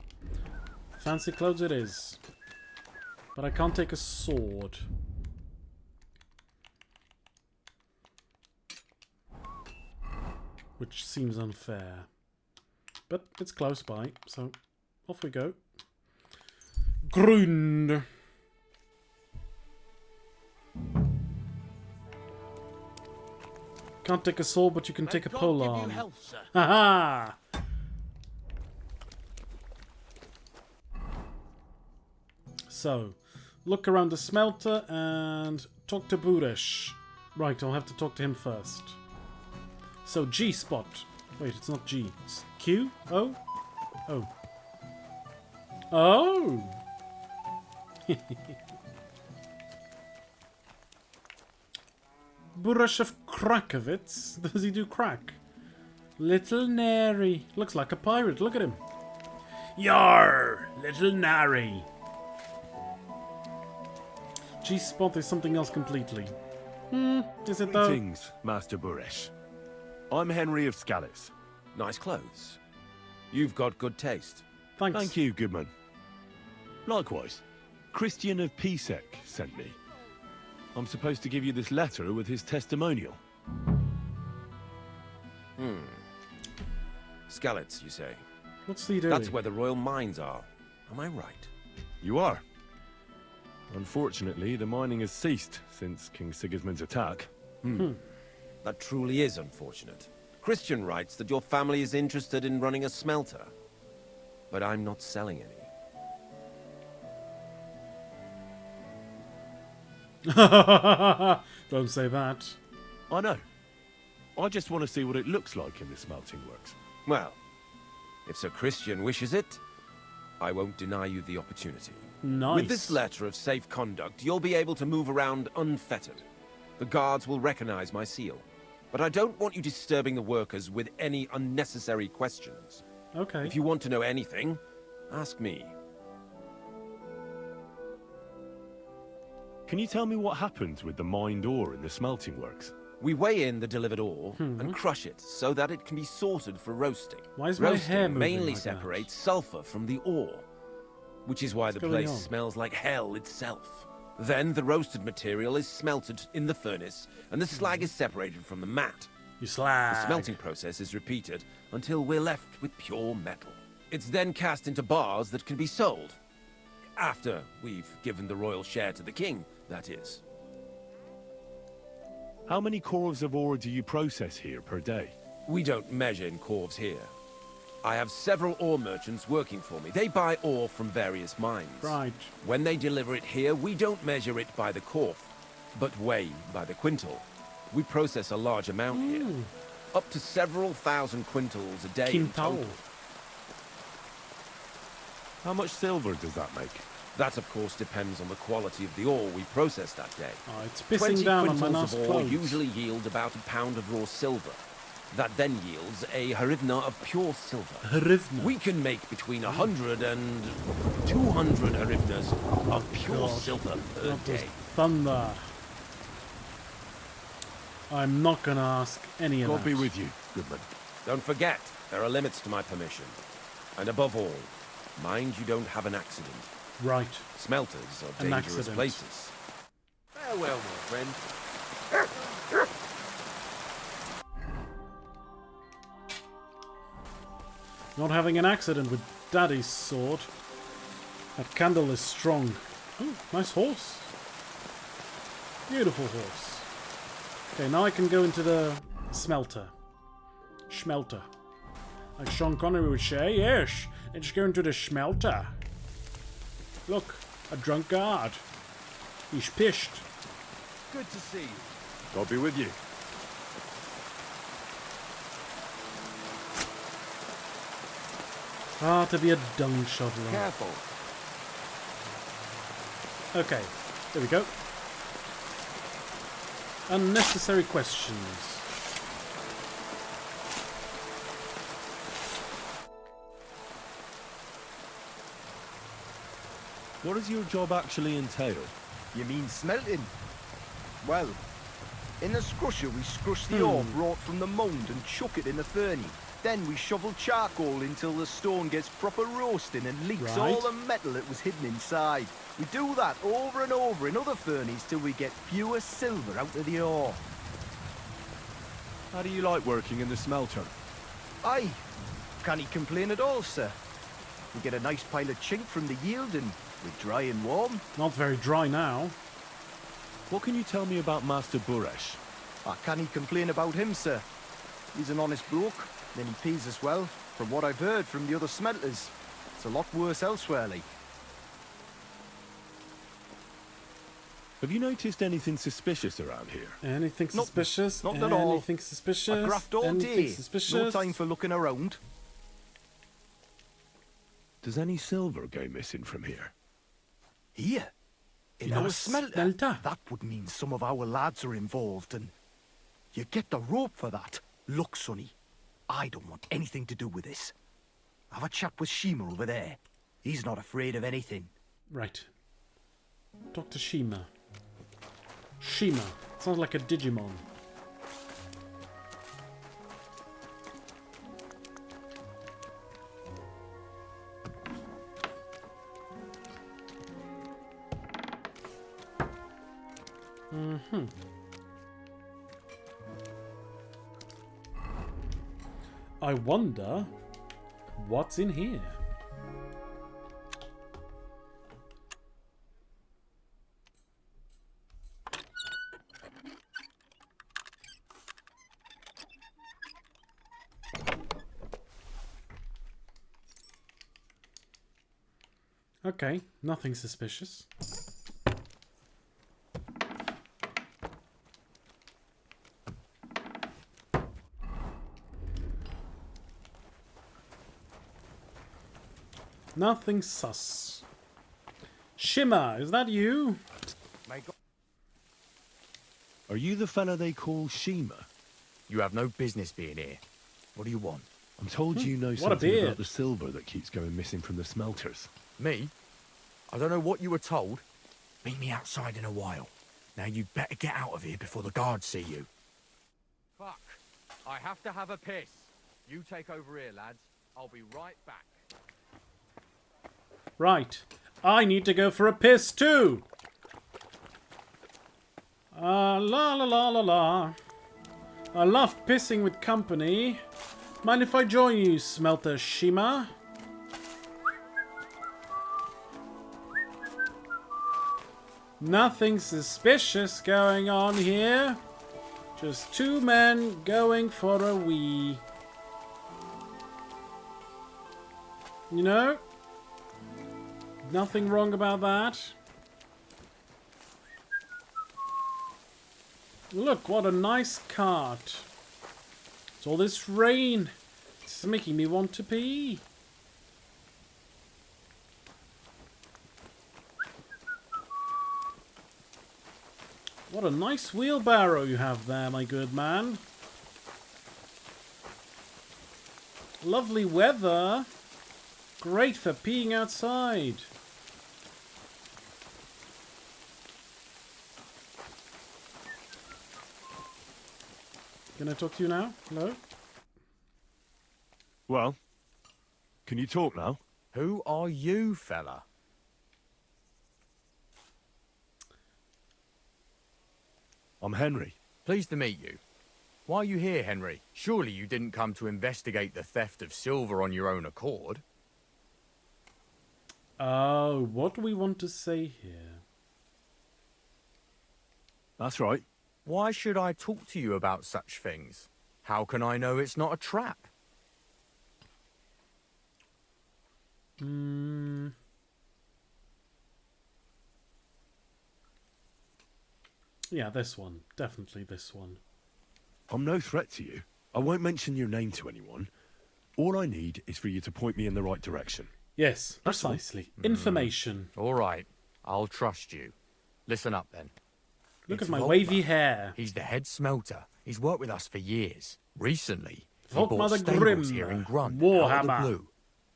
Fancy clothes it is. But I can't take a sword. Which seems unfair. But it's close by, so off we go. Grund. Can't take a sword, but you can take a God pole give you arm. health, sir. Haha! So, look around the smelter and talk to Buresh. Right, I'll have to talk to him first. So G spot. Wait, it's not G. It's Q? O? Oh. Oh! Buresh of Krakowitz. Does he do crack? Little Nary. Looks like a pirate. Look at him. Yar! Little Nary. G-spot is something else completely. Is it though? Greetings, Master Buresh. I'm Henry of Scallis. Nice clothes. You've got good taste. Thanks. Thank you, Goodman. Likewise, Christian of Pisek sent me. I'm supposed to give you this letter with his testimonial. Skalitz, you say? What's he doing? That's where the royal mines are. Am I right? You are. Unfortunately, the mining has ceased since King Sigismund's attack. That truly is unfortunate. Christian writes that your family is interested in running a smelter. But I'm not selling any. Don't say that. I know. I just want to see what it looks like in the smelting works. Well, if Sir Christian wishes it, I won't deny you the opportunity. Nice. With this letter of safe conduct, you'll be able to move around unfettered. The guards will recognize my seal. But I don't want you disturbing the workers with any unnecessary questions. Okay. If you want to know anything, ask me. Can you tell me what happens with the mined ore in the smelting works? We weigh in the delivered ore and crush it so that it can be sorted for roasting. Why is my roasting hair moving mainly like separates sulfur from the ore, which is why the going place on? smells like hell itself. Then the roasted material is smelted in the furnace, and the slag is separated from the matte. You slag. The smelting process is repeated until we're left with pure metal. It's then cast into bars that can be sold. After we've given the royal share to the king, that is. How many corves of ore do you process here per day? We don't measure in corves here. I have several ore merchants working for me. They buy ore from various mines. Right. When they deliver it here, we don't measure it by the corf, but weigh by the quintal. We process a large amount here. Up to several thousand quintals a day in Quintal. total. How much silver does that make? That, of course, depends on the quality of the ore we process that day. Oh, it's pissing 20 down on my quintals nice of ore clothes. usually yield about a pound of raw silver. That then yields a harivna of pure silver. Harivna. We can make between 100 and 200 harivnas of pure God. silver per That was day. thunder. I'm not gonna ask any of God that. be with you, Goodman. Don't forget, there are limits to my permission. And above all, mind you don't have an accident. Right. Smelters are An dangerous accident. places. Farewell, my friend. Not having an accident with Daddy's sword. That candle is strong. Oh, nice horse. Beautiful horse. Okay, now I can go into the smelter. Schmelter. Like Sean Connery would say, yes, let's go into the smelter. Look, a drunk guard. He's pissed. Good to see you. God be with you. Ah, to be a dung shoveler. Careful. Okay, there we go. Unnecessary questions. What does your job actually entail? You mean smelting? Well, in the scrusher we scrush the ore brought from the mound and chuck it in the furnace. Then we shovel charcoal until the stone gets proper roasting and leaks all Right. the metal that was hidden inside. We do that over and over in other furnaces till we get pure silver out of the ore. How do you like working in the smelter? Aye, can't he complain at all, sir? We get a nice pile of chink from the yield and we're dry and warm. Not very dry now. What can you tell me about Master Buresh? Can he complain about him, sir? He's an honest bloke, and he pays us well. From what I've heard from the other smelters, it's a lot worse elsewhere, like. Have you noticed anything suspicious around here? Anything suspicious? Not at all. Anything suspicious? I graft all Anything day. suspicious? No time for looking around. Does any silver go missing from here? Here? In Our our smelter? smelter? That would mean some of our lads are involved, and you get the rope for that. Look, Sonny, I don't want anything to do with this. Have a chat with Shima over there. He's not afraid of anything. Right. Dr. Shima. Shima. Sounds like a Digimon. I wonder what's in here. Okay, nothing suspicious. Nothing sus. Shimmer, is that you? Are you the fella they call Shima? You have no business being here. What do you want? I'm told you know what a something beard. about the silver that keeps going missing from the smelters. Me? I don't know what you were told. Meet me outside in a while. Now you'd better get out of here before the guards see you. Fuck. I have to have a piss. You take over here, lads. I'll be right back. Right. I need to go for a piss too. La la la la la. I love pissing with company. Mind if I join you, Smelter Shima? Nothing suspicious going on here. Just two men going for a wee. You know? Nothing wrong about that. Look, what a nice cart. It's all this rain. It's making me want to pee. What a nice wheelbarrow you have there, my good man. Lovely weather. Great for peeing outside. Can I talk to you now? Hello? Well, can you talk now? Who are you, fella? I'm Henry. Pleased to meet you. Why are you here, Henry? Surely you didn't come to investigate the theft of silver on your own accord? Oh, what do we want to say here? That's right. Why should I talk to you about such things? How can I know it's not a trap? Yeah, this one. Definitely this one. I'm no threat to you. I won't mention your name to anyone. All I need is for you to point me in the right direction. Yes, precisely. Information. All right, I'll trust you. Listen up, then. Look It's at my Volkmar. wavy hair. He's the head smelter. He's worked with us for years. Recently, he Volkmar bought the stables Grim. here in Grunt, out of Warhammer. the blue.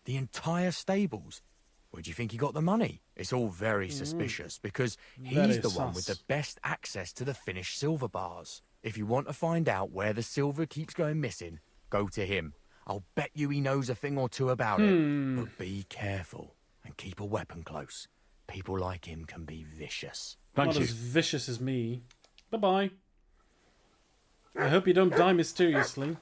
The entire stables. Where do you think he got the money? It's all very suspicious because Very he's the one with sus. the best access to the finished silver bars. If you want to find out where the silver keeps going missing, go to him. I'll bet you he knows a thing or two about it. But be careful and keep a weapon close. People like him can be vicious. Thank Not you. as vicious as me. Bye-bye. I hope you don't die mysteriously.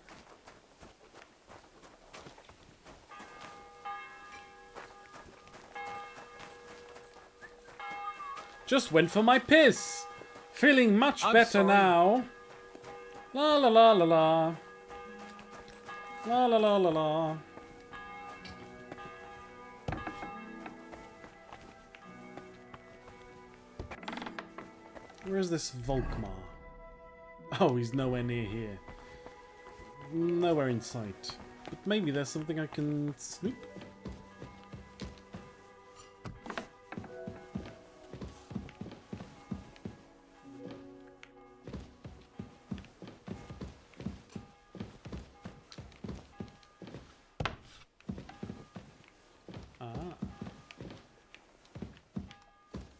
Just went for my piss. Feeling much better now. La la la la la. La la la la la. Where is this Volkmar? Oh, he's nowhere near here. Nowhere in sight. But maybe there's something I can snoop?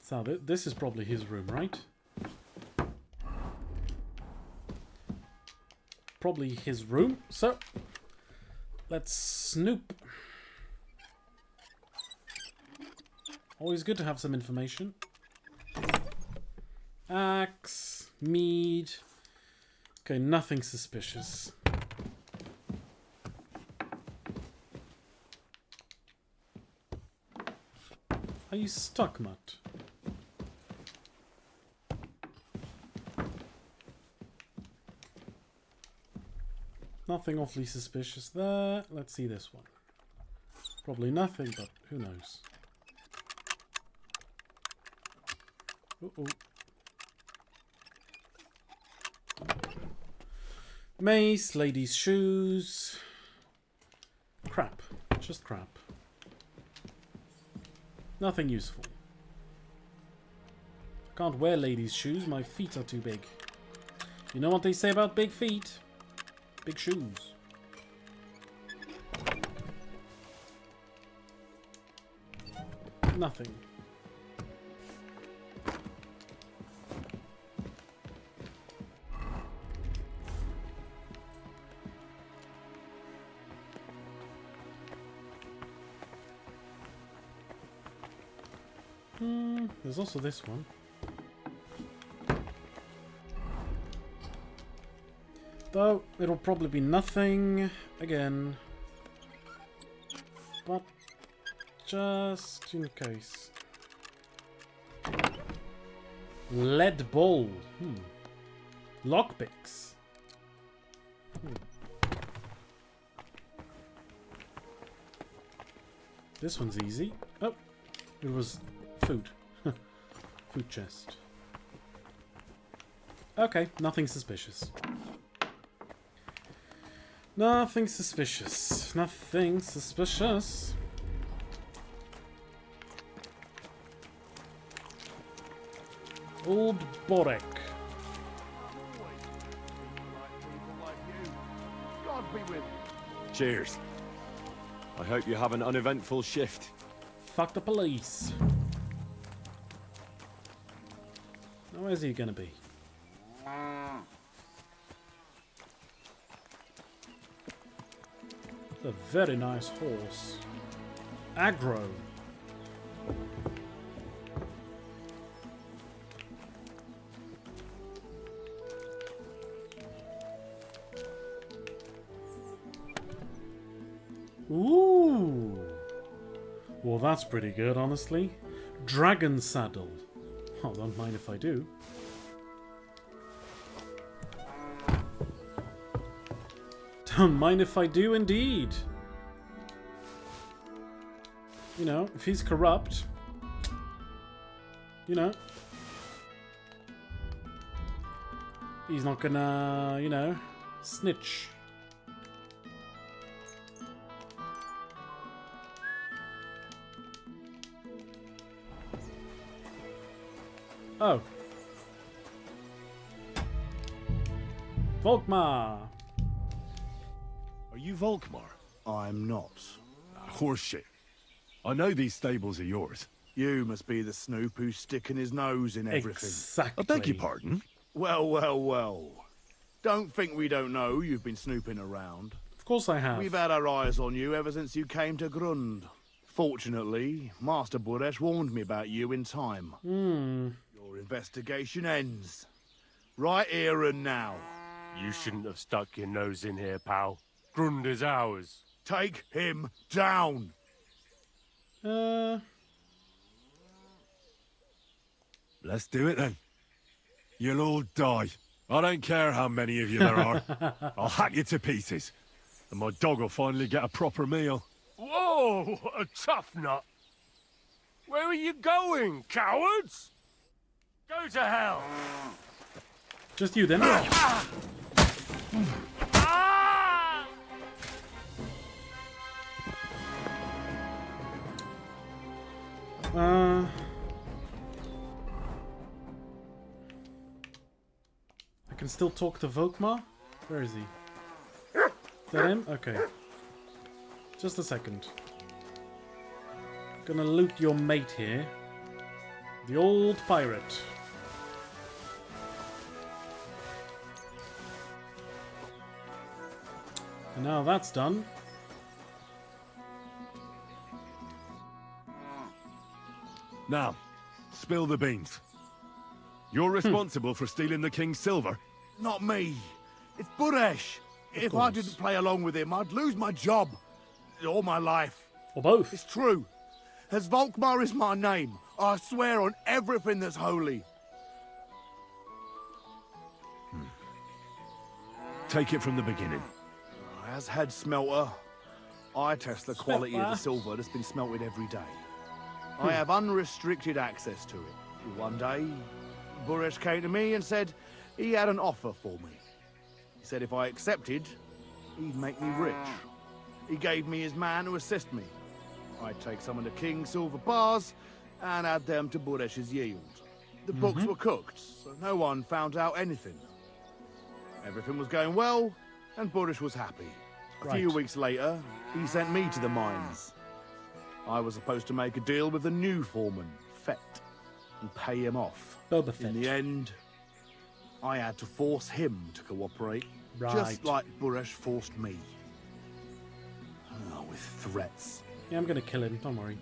So this is probably his room, right? Probably his room. So let's snoop. Always good to have some information. Axe, mead. Okay, nothing suspicious. Are you stuck, Mutt? Nothing awfully suspicious there. Let's see this one. Probably nothing, but who knows. Uh-oh. Mace, ladies' shoes. Crap. Just crap. Nothing useful. I can't wear ladies' shoes. My feet are too big. You know what they say about big feet? Big shoes. Nothing. There's also this one. Though it'll probably be nothing again. But just in case. Lead ball. Lockpicks. This one's easy. Oh, it was food. Food chest. Okay, nothing suspicious. Nothing suspicious. Nothing suspicious. Old Borek. God be with you. Cheers. I hope you have an uneventful shift. Fuck the police. Now where's he gonna be? A very nice horse. Aggro. Ooh. Well, that's pretty good, honestly. Dragon saddle. Oh, don't mind if I do. Don't mind if I do, indeed. You know, if he's corrupt, you know, he's not gonna, you know, snitch. Oh. Volkmar. Are you Volkmar? I'm not. Horseshit. I know these stables are yours. You must be the snoop who's sticking his nose in everything. Exactly. I beg your pardon? Well, well, well. Don't think we don't know you've been snooping around. Of course I have. We've had our eyes on you ever since you came to Grund. Fortunately, Master Buresh warned me about you in time. Your investigation ends. Right here and now. You shouldn't have stuck your nose in here, pal. Grund is ours. Take him down. Let's do it then. You'll all die. I don't care how many of you there are. I'll hack you to pieces. And my dog will finally get a proper meal. Whoa, a tough nut. Where are you going, cowards? Go to hell! Just you then. I can still talk to Volkmar? Where is he? Is that him? Okay. Just a second. Gonna loot your mate here. The old pirate. And now that's done. Now, spill the beans. You're responsible for stealing the king's silver? Not me. It's Buresh. If I didn't play along with him, I'd lose my job. Or my life. Or both. It's true. As Volkmar is my name, I swear on everything that's holy. Take it from the beginning. As head smelter, I test the quality of the silver that's been smelted every day. I have unrestricted access to it. One day, Buresh came to me and said he had an offer for me. He said if I accepted, he'd make me rich. He gave me his man to assist me. I'd take some of the king's silver bars and add them to Buresh's yield. The books were cooked, so no one found out anything. Everything was going well, and Buresh was happy. A few weeks later, he sent me to the mines. I was supposed to make a deal with the new foreman, Fett, and pay him off. Boba Fett. In the end, I had to force him to cooperate, just like Buresh forced me. Oh, with threats. Yeah, I'm gonna kill him, don't worry.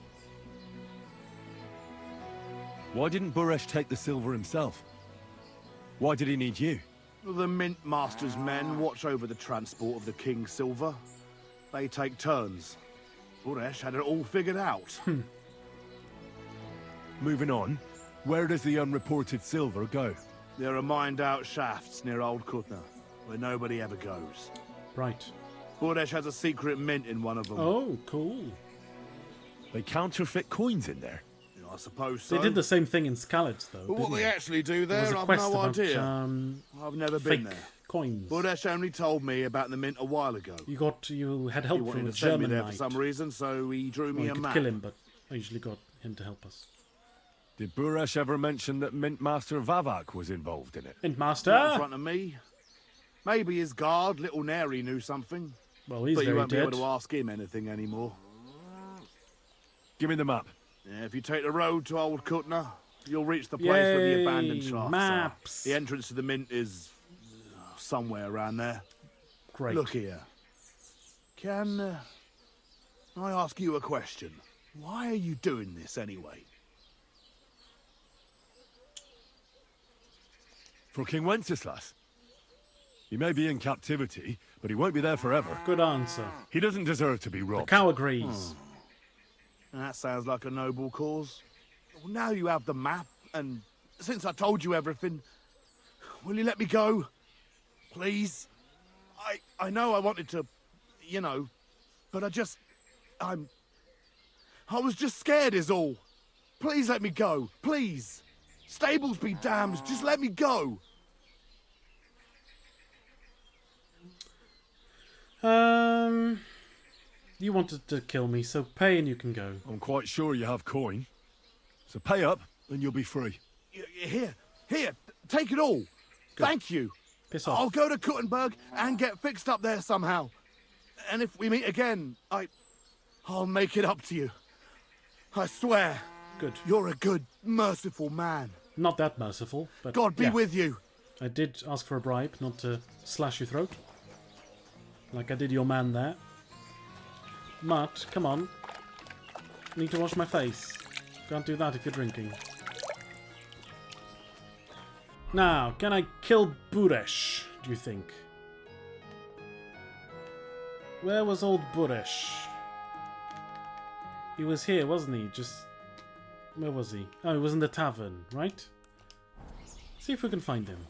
Why didn't Buresh take the silver himself? Why did he need you? The Mint Master's men watch over the transport of the king's silver. They take turns. Buresh had it all figured out. Moving on, where does the unreported silver go? There are mined-out shafts near Old Kutna, where nobody ever goes. Right. Buresh has a secret mint in one of them. Oh, cool. They counterfeit coins in there? I suppose so. They did the same thing in Skalitz, though. But what they actually do there, I've quest no about, idea. I've never been there. Coins. Buresh only told me about the mint a while ago. You had help he from wanted a to send me German there knight. for some reason, so he drew me We a could map. kill him, but I usually got him to help us. Did Buresh ever mention that Mint Master Vavak was involved in it? Mint Master? Not in front of me. Maybe his guard, Little Neri, knew something. Well, he's but you very won't dead. be able to ask him anything anymore. Give me the map. Yeah, if you take the road to Old Kutna, you'll reach the place where the abandoned shafts maps. are. The entrance to the mint is somewhere around there. Great. Look here. Can I ask you a question? Why are you doing this anyway? For King Wenceslas. He may be in captivity, but he won't be there forever. Good answer. He doesn't deserve to be The robbed. cow agrees. That sounds like a noble cause. Well, now you have the map, and since I told you everything, will you let me go? Please? I know I wanted to, you know, but I was just scared is all. Please let me go, please. Stables be damned, just let me go. You wanted to kill me, so pay and you can go. I'm quite sure you have coin. So pay up and you'll be free. Here, take it all. Good. Thank you. Piss off. I'll go to Kuttenberg and get fixed up there somehow. And if we meet again, I'll make it up to you. I swear. Good. You're a good, merciful man. Not that merciful, but God be yeah. with you. I did ask for a bribe, not to slash your throat. Like I did your man there. Matt, come on. I need to wash my face. Can't do that if you're drinking. Now, can I kill Buresh, do you think? Where was old Buresh? He was here, wasn't he? Where was he? Oh, he was in the tavern, right? See if we can find him.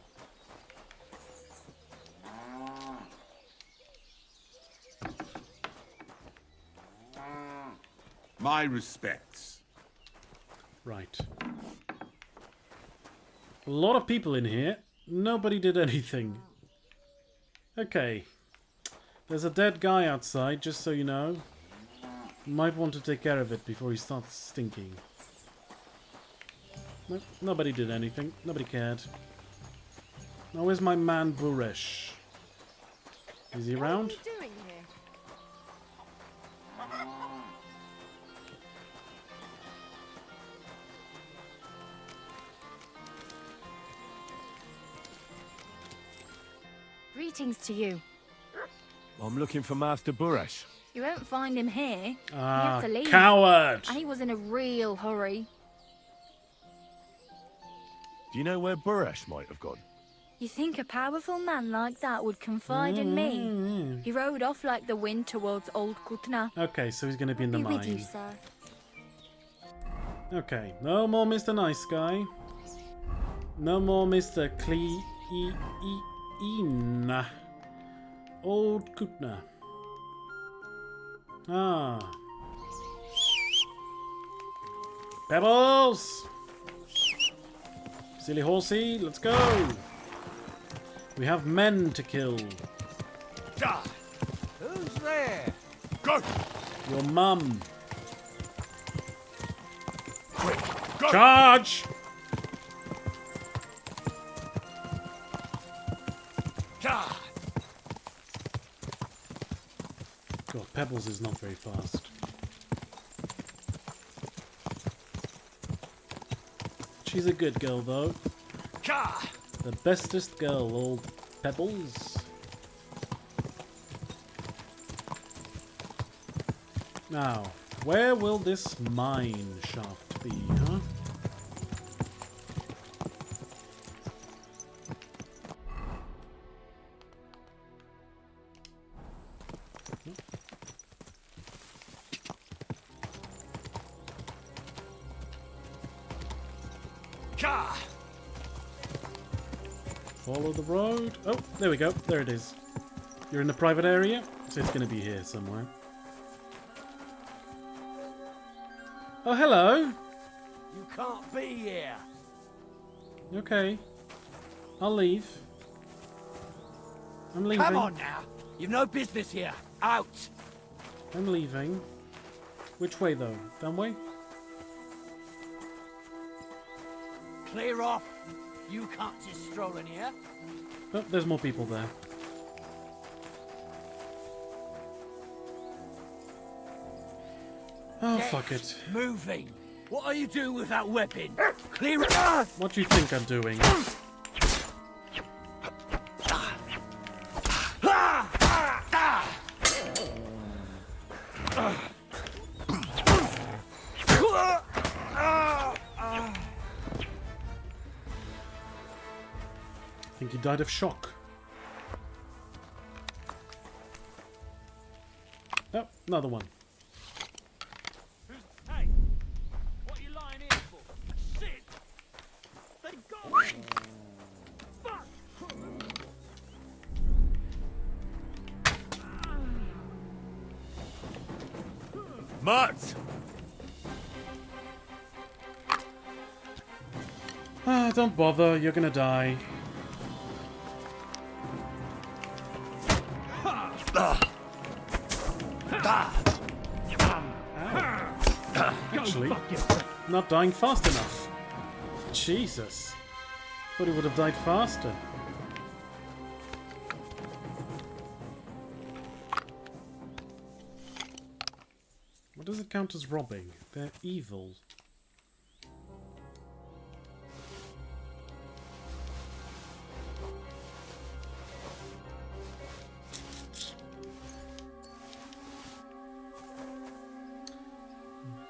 My respects. Right. A lot of people in here. Nobody did anything. Okay. There's a dead guy outside, just so you know. You might want to take care of it before he starts stinking. Nope, nobody did anything. Nobody cared. Now where's my man Buresh? Is he around? What are you doing here? Greetings to you. I'm looking for Master Buresh. You won't find him here. Ah, he had to leave. coward! And he was in a real hurry. Do you know where Buresh might have gone? You think a powerful man like that would confide in me? He rode off like the wind towards Old Kutna. Okay, so he's going to be in the Be with you, mine. sir. Okay, no more Mr. Nice Guy. No more Mr. Ina. Old Kutna. Ah. Pebbles! Silly horsey, let's go! We have men to kill. Who's there? Go! Your mum. Quick, go! Charge! God, Pebbles is not very fast. She's a good girl, though. The bestest girl, old Pebbles. Now, where will this mine shaft be, huh? Follow the road. Oh, there we go. There it is. You're in the private area, so it's going to be here somewhere. Oh, hello. You can't be here. Okay. I'll leave. I'm leaving. Come on now. You've no business here. Out. I'm leaving. Which way, though? That way? Clear off. You can't just stroll in here. Oh, there's more people there. Oh, Get fuck it. moving. What are you doing with that weapon? Clear it. What do you think I'm doing? I think he died of shock. Oh, another one. Hey, what are you lying here for? Shit! They got me! Fuck! Mutt! Ah, don't bother, you're gonna die. Actually, not dying fast enough. Jesus. Thought he would have died faster. What does it count as robbing? They're evil.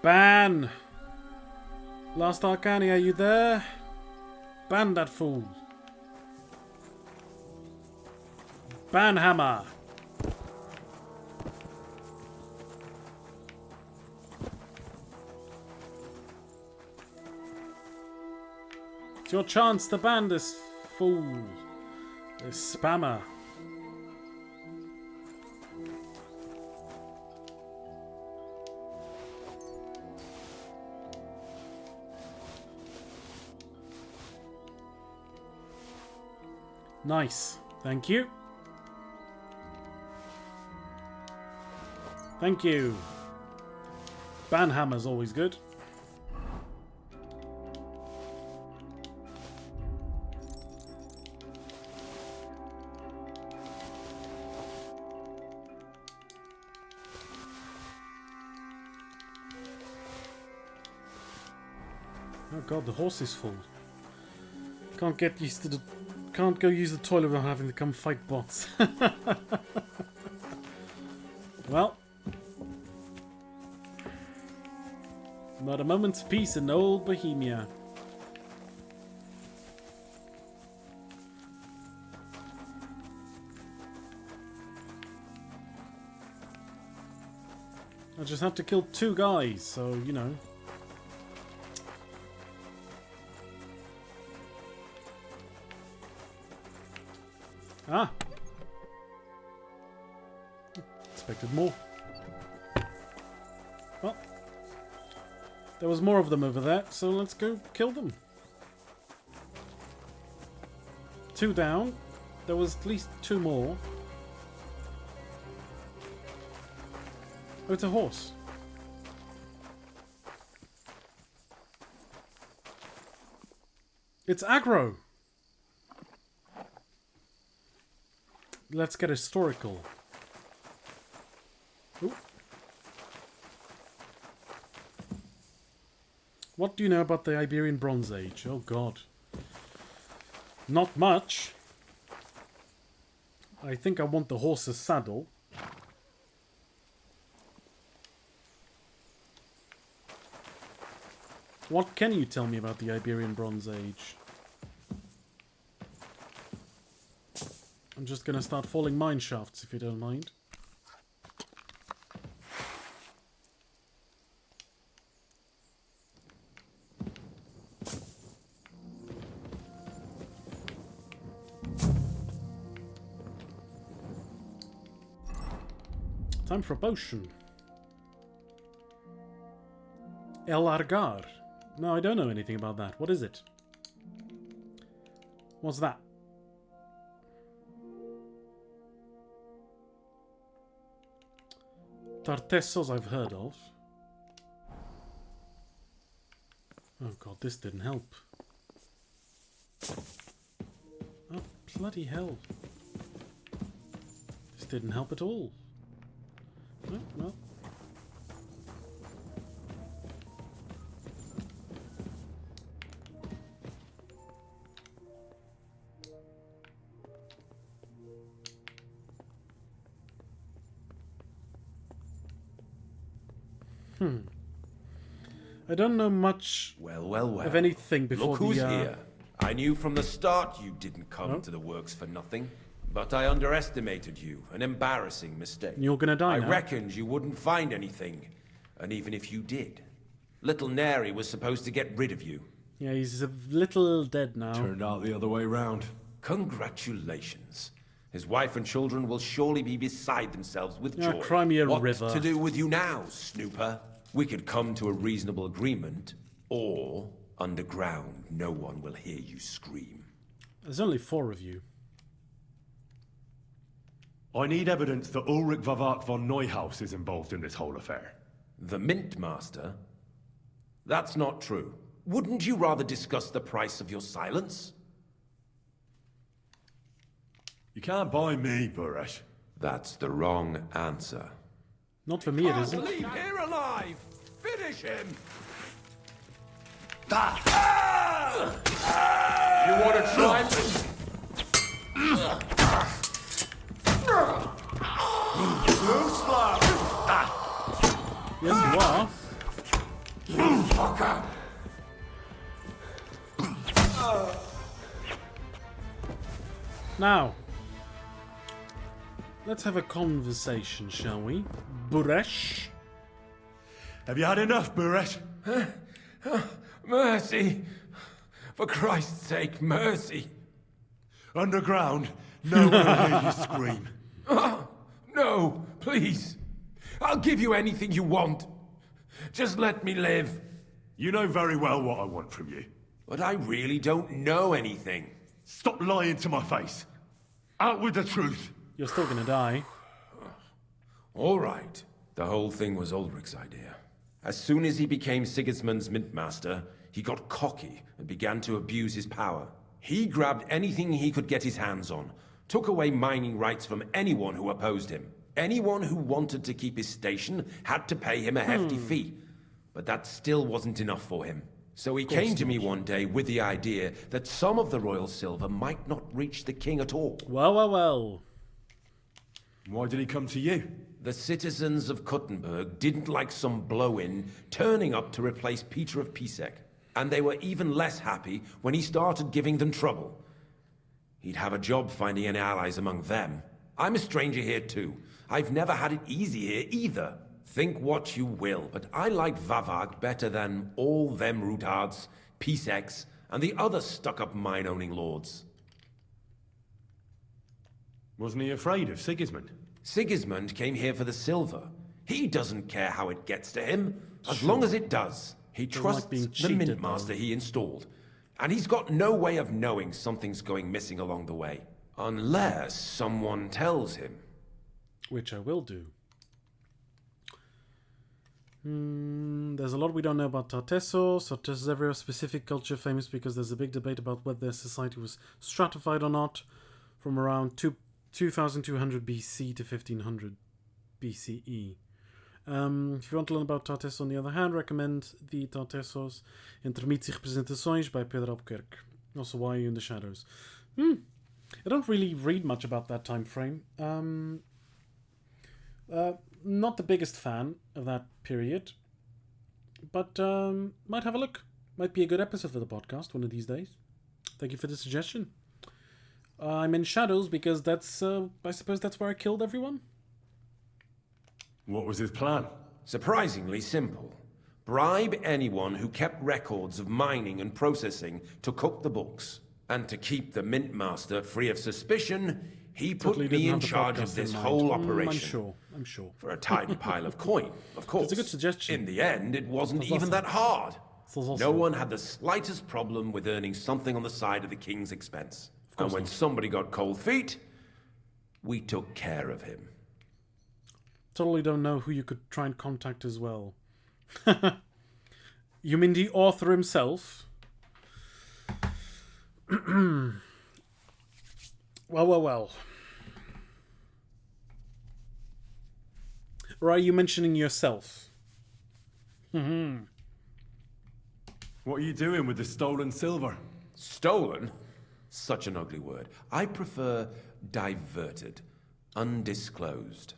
Ban! Last Arcani, are you there? Ban that fool. Ban Hammer. It's your chance to ban this fool. This spammer. Nice. Thank you. Thank you. Banhammer's always good. Oh god, the horse is full. Can't get used to the... Can't go use the toilet without having to come fight bots. Well. Not a moment's peace in old Bohemia. I just had to kill 2 guys, so, you know. Ah! Expected more. Well, there was more of them over there, so let's go kill them. 2 down. There was at least 2 more. Oh, it's a horse. It's aggro. Let's get historical. Ooh. What do you know about the Iberian Bronze Age? Oh god. Not much. I think I want the horse's saddle. What can you tell me about the Iberian Bronze Age? I'm just gonna start falling mine shafts if you don't mind. Time for a potion. El Argar. No, I don't know anything about that. What is it? What's that? Tartessos I've heard of. Oh god, this didn't help. Oh, bloody hell. This didn't help at all. Oh, well. I don't know much of anything before Look who's here. I knew from the start you didn't come to the works for nothing. But I underestimated you. An embarrassing mistake. You're gonna die now. I reckoned you wouldn't find anything. And even if you did, little Neri was supposed to get rid of you. Yeah, he's a little dead now. Turned out the other way round. Congratulations. His wife and children will surely be beside themselves with joy. Cry me a What river. to do with you now, snooper? We could come to a reasonable agreement, or underground, no one will hear you scream. There's only 4 of you. I need evidence that Ulrich Vavart von Neuhaus is involved in this whole affair. The Mint Master? That's not true. Wouldn't you rather discuss the price of your silence? You can't buy me, Buresh. That's the wrong answer. Not for me, it isn't. Leave here alive! Finish him! You want to try me? Too slow! Yes, you are. You fucker! Now, let's have a conversation, shall we? Buresh? Have you had enough, Buresh? Mercy! For Christ's sake, mercy! Underground, no one will hear you scream. No, please. I'll give you anything you want. Just let me live. You know very well what I want from you. But I really don't know anything. Stop lying to my face. Out with the truth. You're still gonna die. All right. The whole thing was Ulrich's idea. As soon as he became Sigismund's mintmaster, he got cocky and began to abuse his power. He grabbed anything he could get his hands on, took away mining rights from anyone who opposed him. Anyone who wanted to keep his station had to pay him a hefty fee. But that still wasn't enough for him. So he came to me one day with the idea that some of the royal silver might not reach the king at all. Well. Why did he come to you? The citizens of Kuttenberg didn't like some blow-in turning up to replace Peter of Pisek. And they were even less happy when he started giving them trouble. He'd have a job finding any allies among them. I'm a stranger here too. I've never had it easy here either. Think what you will, but I like Vavag better than all them Rutards, Piseks, and the other stuck-up mine-owning lords. Wasn't he afraid of Sigismund? Sigismund came here for the silver. He doesn't care how it gets to him, as long as it does. He trusts the Mintmaster he installed, and he's got no way of knowing something's going missing along the way. Unless someone tells him. Which I will do. There's a lot we don't know about Tartessos. Tartessos is a very specific culture, famous because there's a big debate about whether their society was stratified or not, from around 2200 BC to 1500 BCE. If you want to learn about Tartessos, on the other hand, recommend the Tartessos Intermites e Representações by Pedro Albuquerque. Also, Why Are You in the Shadows? I don't really read much about that time frame. Not the biggest fan of that period, but might have a look. Might be a good episode for the podcast one of these days. Thank you for the suggestion. I'm in Shadows because that's, I suppose that's where I killed everyone. What was his plan? Surprisingly simple. Bribe anyone who kept records of mining and processing to cook the books. And to keep the Mintmaster free of suspicion, he put me in charge of this whole operation. I'm sure. For a tidy pile of coin, of course. It's a good suggestion. In the end, it wasn't even that hard. No one had the slightest problem with earning something on the side of the king's expense. And when somebody got cold feet, we took care of him. Totally don't know who you could try and contact as well. You mean the author himself? Well. Or are you mentioning yourself? What are you doing with the stolen silver? Stolen? Such an ugly word. I prefer diverted, undisclosed.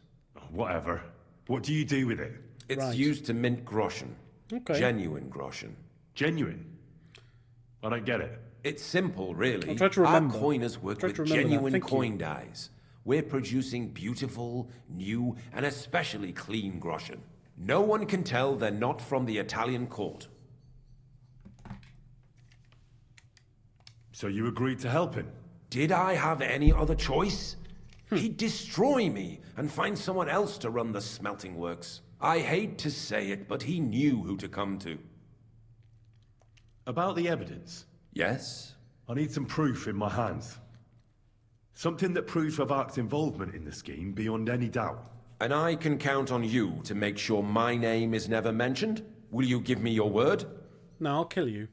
Whatever. What do you do with it? It's used to mint groschen. Okay. Genuine groschen. Genuine? I don't get it. It's simple, really. I'll try to remember. Our coiners work with genuine coin dyes. We're producing beautiful, new, and especially clean groschen. No one can tell they're not from the Italian court. So you agreed to help him? Did I have any other choice? He'd destroy me and find someone else to run the smelting works. I hate to say it, but he knew who to come to. About the evidence? Yes? I need some proof in my hands. Something that proves Vavak's involvement in the scheme beyond any doubt. And I can count on you to make sure my name is never mentioned? Will you give me your word? No, I'll kill you.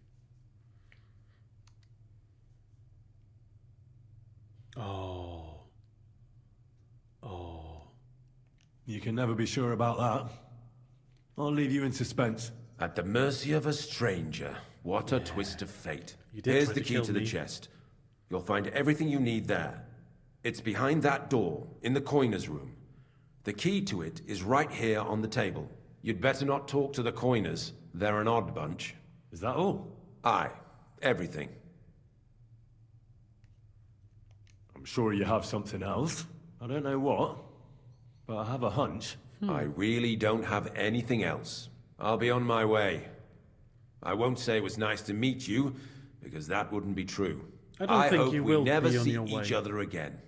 You can never be sure about that. I'll leave you in suspense. At the mercy of a stranger. What a twist of fate. Here's the key to the chest. You'll find everything you need there. It's behind that door, in the coiner's room. The key to it is right here on the table. You'd better not talk to the coiners. They're an odd bunch. Is that all? Aye. Everything. I'm sure you have something else. I don't know what, but I have a hunch. I really don't have anything else. I'll be on my way. I won't say it was nice to meet you, because that wouldn't be true. I think you will we never be on see your way. each other again.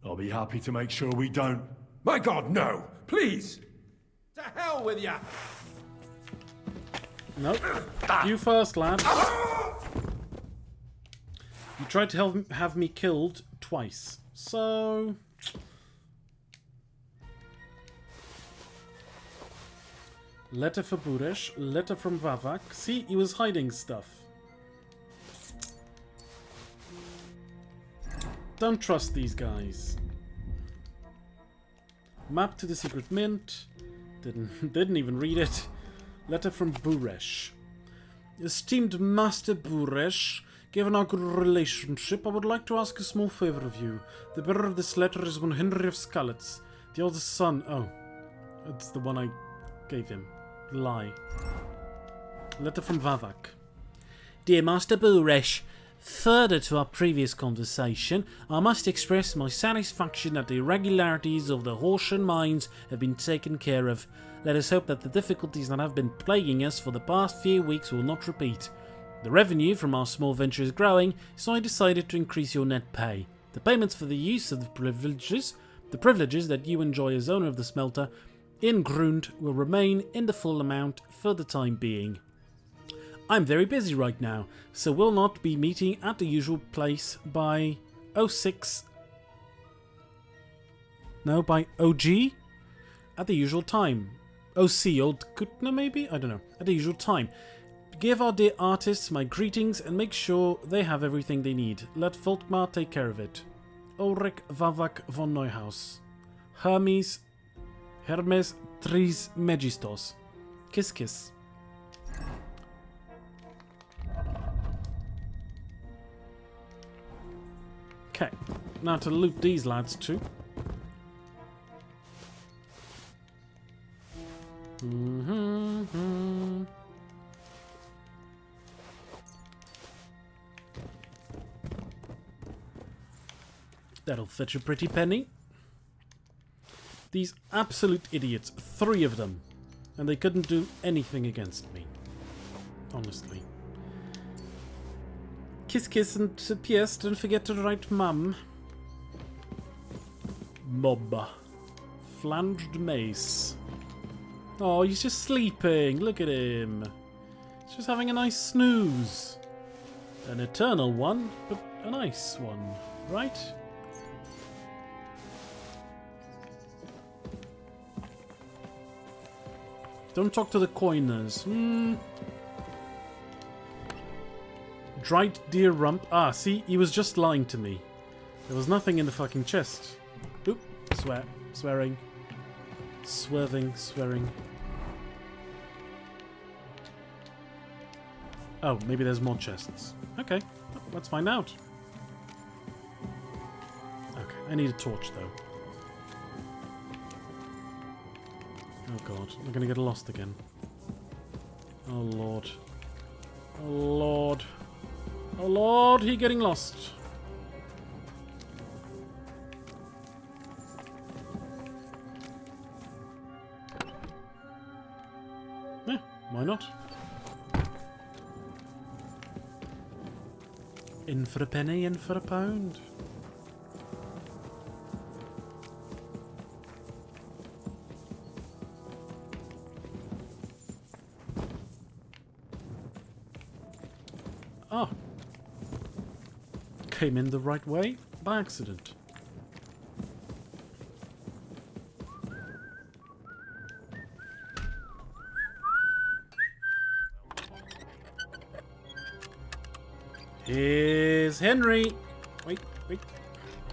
I'll be happy to make sure we don't. My God, no! Please! To hell with ya! Nope. You first, lad. You tried to have me killed twice. So... Letter for Buresh, letter from Vavak. See, he was hiding stuff. Don't trust these guys. Map to the secret mint. Didn't even read it. Letter from Buresh. Esteemed Master Buresh, given our good relationship, I would like to ask a small favor of you. The bearer of this letter is one Henry of Skalitz, the oldest son. Oh, it's the one I gave him. Lie. Letter from Vavak. Dear Master Buresh, further to our previous conversation, I must express my satisfaction that the irregularities of the Horsham mines have been taken care of. Let us hope that the difficulties that have been plaguing us for the past few weeks will not repeat. The revenue from our small venture is growing, so I decided to increase your net pay. The payments for the use of the privileges that you enjoy as owner of the smelter in Grund will remain in the full amount for the time being. I'm very busy right now, so will not be meeting at the usual place by by OG at the usual time. OC, Old Kutna maybe? I don't know. At the usual time. Give our dear artists my greetings and make sure they have everything they need. Let Volkmar take care of it. Ulrich Vavak von Neuhaus. Hermes Tris Megistos. Kiss kiss. Okay, now to loot these lads too. That'll fetch a pretty penny. These absolute idiots, 3 of them, and they couldn't do anything against me. Honestly. Kiss kiss and PS, don't forget to write mum. Mob. Flanged mace. Oh, he's just sleeping. Look at him. He's just having a nice snooze. An eternal one, but a nice one, right? Don't talk to the coiners. Dried deer rump. Ah, see, he was just lying to me. There was nothing in the fucking chest. Oop, swearing. Swearing. Oh, maybe there's more chests. Okay, let's find out. Okay, I need a torch though. Oh god, we're gonna get lost again. Oh lord. Oh lord. Oh lord, he getting lost. Yeah, why not? In for a penny, in for a pound. Oh. Came in the right way by accident. Here's Henry. Wait.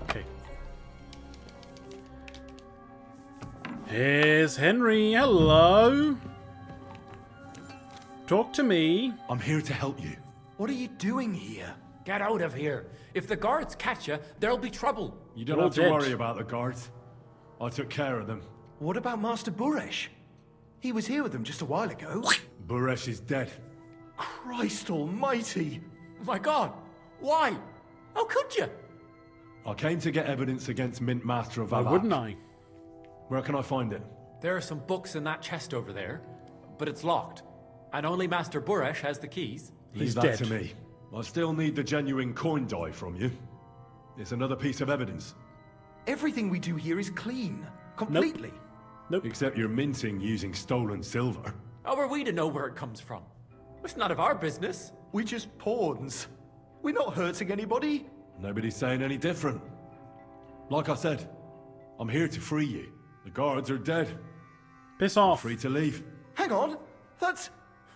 Okay. Here's Henry. Hello. Talk to me. I'm here to help you. What are you doing here? Get out of here. If the guards catch you, there'll be trouble. You don't have to worry about the guards. I took care of them. What about Master Buresh? He was here with them just a while ago. Buresh is dead. Christ almighty! My god! Why? How could you? I came to get evidence against Mint Master of Vavak. Why wouldn't I? Where can I find it? There are some books in that chest over there, but it's locked. And only Master Buresh has the keys. Leave that to me. I still need the genuine coin die from you. It's another piece of evidence. Everything we do here is clean. Completely. Nope. Except you're minting using stolen silver. How are we to know where it comes from? It's none of our business. We're just pawns. We're not hurting anybody. Nobody's saying any different. Like I said, I'm here to free you. The guards are dead. Piss off. You're free to leave. Hang on. That's...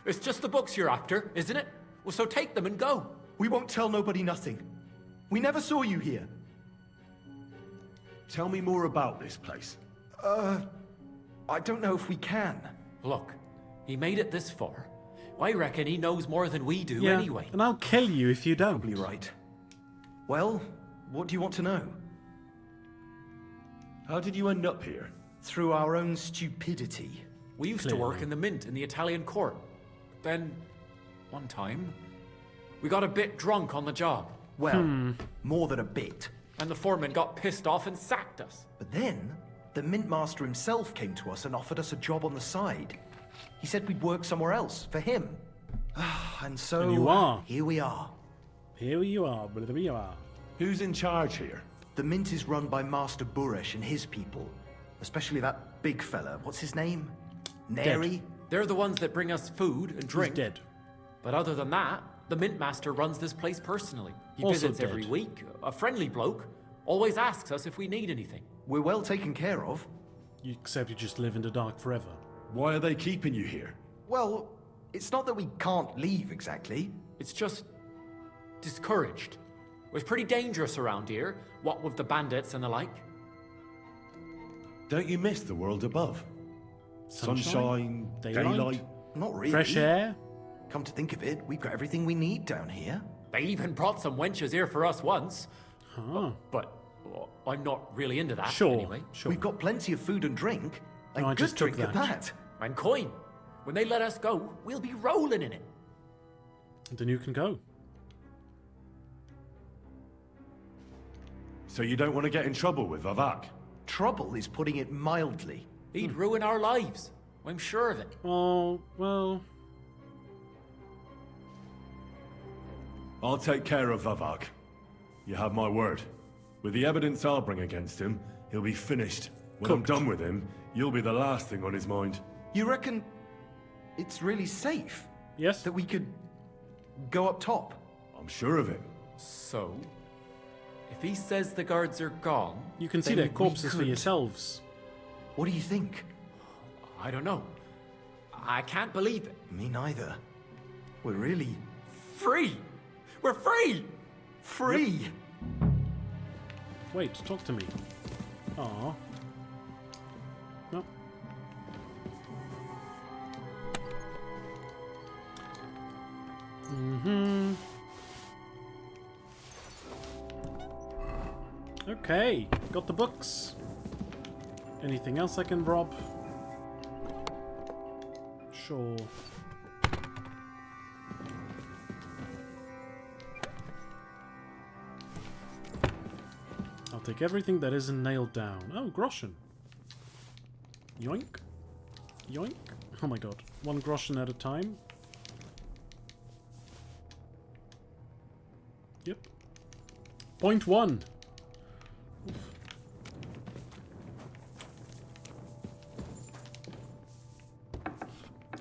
It's just the books you're after, isn't it? Well, so take them and go. We won't tell nobody nothing. We never saw you here. Tell me more about this place. I don't know if we can. Look, he made it this far. I reckon he knows more than we do Yeah, anyway. and I'll kill you if you don't. Probably right. Well, what do you want to know? How did you end up here? Through our own stupidity. We used to work in the mint in the Italian court. Then, one time, we got a bit drunk on the job. Well, more than a bit. And the foreman got pissed off and sacked us. But then, the mint master himself came to us and offered us a job on the side. He said we'd work somewhere else, for him. And so... And you are. Here we are. Here you are, brother, you are. Who's in charge here? The mint is run by Master Buresh and his people. Especially that big fella. What's his name? Neri? They're the ones that bring us food and drink. He's dead. But other than that, the mint master runs this place personally. He Also visits dead. every week. A friendly bloke. Always asks us if we need anything. We're well taken care of. Except you just live in the dark forever. Why are they keeping you here? Well, it's not that we can't leave exactly. It's just discouraged. It was pretty dangerous around here, what with the bandits and the like. Don't you miss the world above? Sunshine, daylight. Not really. Fresh air. Come to think of it, we've got everything we need down here. They even brought some wenches here for us once. Huh. But well, I'm not really into that Sure, anyway. sure. We've got plenty of food and drink. And No, I good just took drink at that. And coin. When they let us go, we'll be rolling in it. Then you can go. So you don't want to get in trouble with Vavak? Trouble is putting it mildly. He'd ruin our lives. I'm sure of it. Oh, well... I'll take care of Vavak. You have my word. With the evidence I'll bring against him, he'll be finished. When I'm done with him, you'll be the last thing on his mind. You reckon it's really safe? Yes. That we could go up top? I'm sure of it. So, if he says the guards are gone... You can see Then their we corpses for could. yourselves. What do you think? I don't know. I can't believe it. Me neither. We're really Free! We're free! free! Wait, talk to me. Aw. No. Mm-hmm. Okay, got the books. Anything else I can rob? Sure. I'll take everything that isn't nailed down. Oh, groschen. Yoink. Yoink. Oh my god. One groschen at a time. Yep. 0.1. Oof.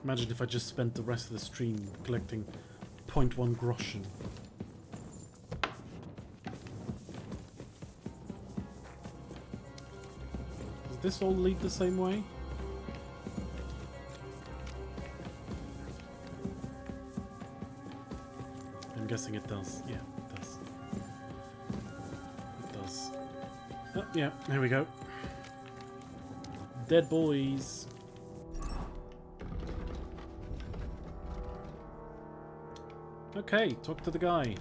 Imagine if I just spent the rest of the stream collecting 0.1 groschen. Does this all lead the same way? I'm guessing it does. Yeah, it does. It does. Oh, yeah, here we go. Dead boys. Okay, talk to the guy.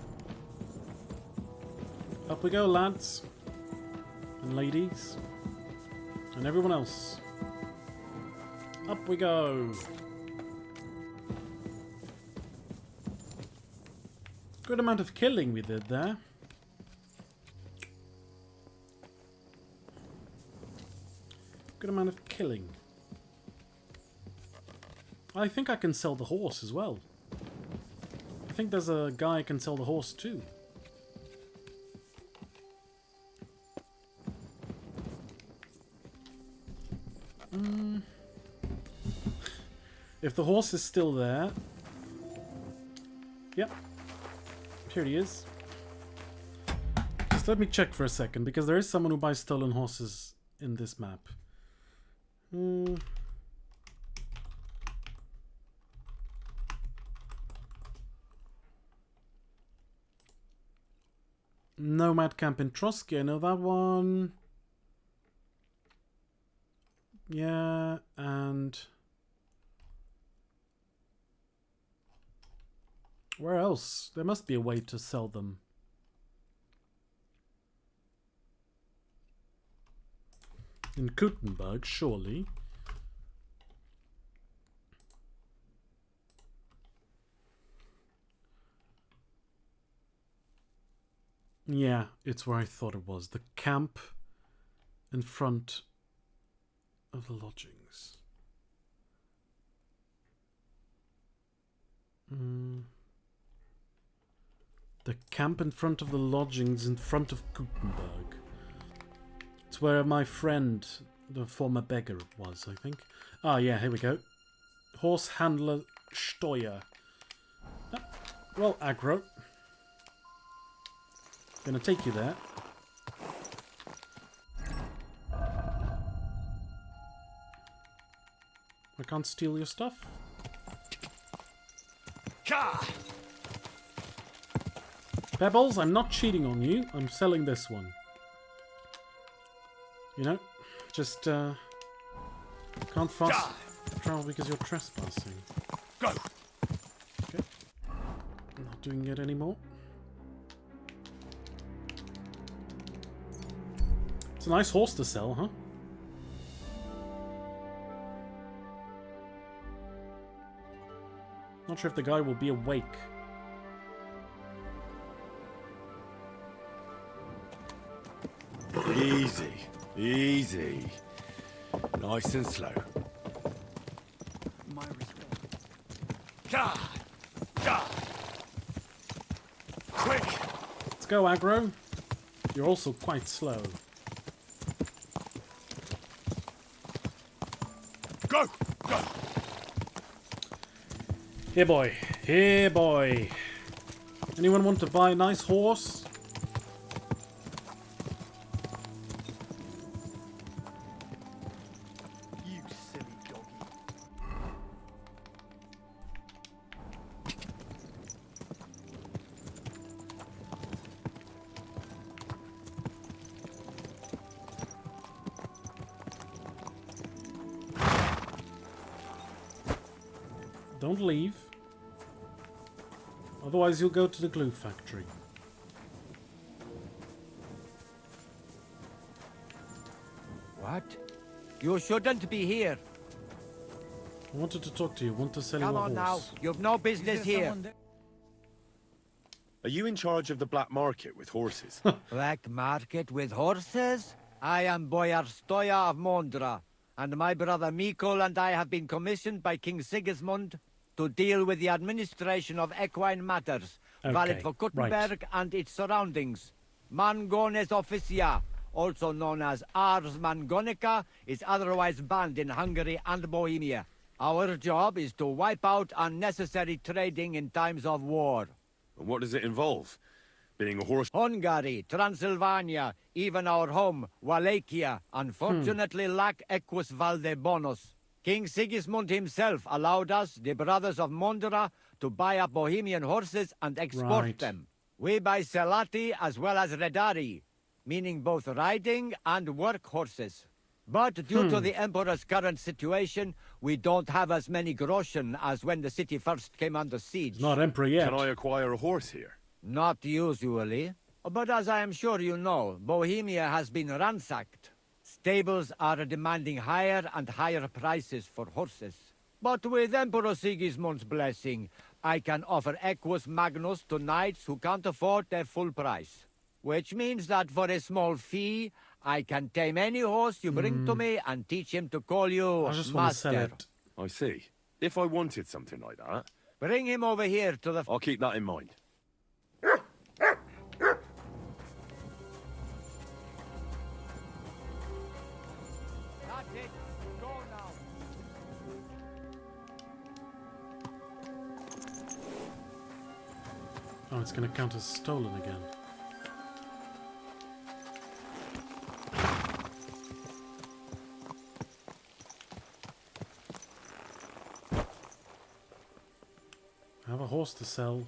Up we go, lads. And ladies. And everyone else. Up we go. Good amount of killing we did there. Good amount of killing. I think I can sell the horse as well. I think there's a guy I can sell the horse to. If the horse is still there... Yep. Here he is. So let me check for a second, because there is someone who buys stolen horses in this map. Nomad Camp in Trotsky, I know that one. Yeah, and... where else? There must be a way to sell them. In Gutenberg, surely. Yeah, it's where I thought it was. The camp in front of the lodgings. The camp in front of the lodgings in front of Gutenberg. It's where my friend, the former beggar, was, I think. Ah, yeah, here we go. Horse handler Steuer. Ah, well, aggro. Gonna take you there. I can't steal your stuff. Pebbles, I'm not cheating on you. I'm selling this one. You know, just can't fast travel because you're trespassing. Go. Okay. I'm not doing it anymore. It's a nice horse to sell, huh? Not sure if the guy will be awake. Easy, easy. Nice and slow. My response. Quick! Let's go, aggro. You're also quite slow. Go! Go! Here, boy. Here, boy. Anyone want to buy a nice horse? You silly doggy. Don't leave. Otherwise you'll go to the glue factory. What? You shouldn't be here. I wanted to talk to you. Want to sell you a Come horse. on now. You've no business here. Are you in charge of the black market with horses? Black market with horses? I am Boyar Stoya of Mondra, and my brother Mikol and I have been commissioned by King Sigismund to deal with the administration of equine matters, valid for Gutenberg and its surroundings. Mangones officia, also known as Ars Mangonica, is otherwise banned in Hungary and Bohemia. Our job is to wipe out unnecessary trading in times of war. And what does it involve? Being a horse? Hungary, Transylvania, even our home, Wallachia, unfortunately lack equus valde bonus. King Sigismund himself allowed us, the brothers of Mondra, to buy up Bohemian horses and export them. We buy Selati as well as Redari, meaning both riding and work horses. But due to the Emperor's current situation, we don't have as many groschen as when the city first came under siege. Not Emperor yet. Can I acquire a horse here? Not usually. But as I am sure you know, Bohemia has been ransacked. Stables are demanding higher and higher prices for horses. But with Emperor Sigismund's blessing, I can offer Equus Magnus to knights who can't afford their full price. Which means that for a small fee, I can tame any horse you bring to me and teach him to call you I just want to sell master. it. I see. If I wanted something like that... Bring him over here to the... I'll keep that in mind. That's it. Go now. Oh, it's going to count as stolen again. a horse to sell.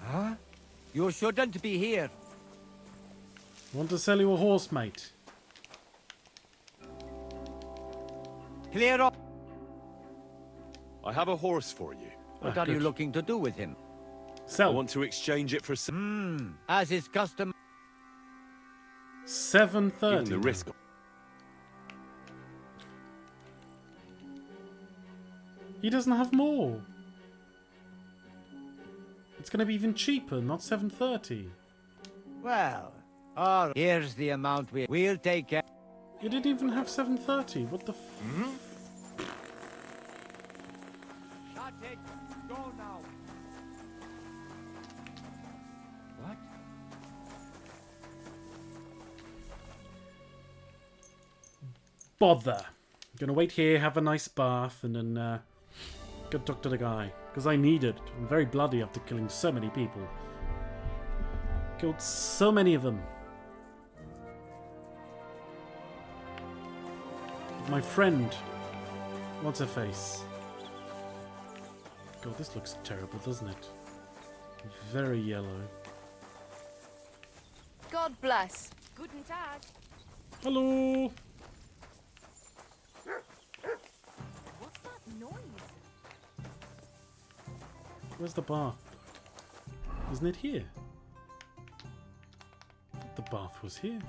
Huh? You shouldn't be here. Want to sell you a horse, mate? Clear up. I have a horse for you. What are you good. looking to do with him? Sell. I want to exchange it for some. As is custom. 7:30. Given the risk. He doesn't have more. It's going to be even cheaper, not 7:30. Well, here's the amount we'll take care. You didn't even have 7:30. What the? Shut it. Go now. What? Bother. I'm gonna wait here, have a nice bath, and then go talk to the guy. Because I need it. I'm very bloody after killing so many people. Killed so many of them. My friend. What's her face? God, this looks terrible, doesn't it? Very yellow. God bless. Guten Tag. Hello. What's that noise? Where's the bath? Isn't it here? The bath was here.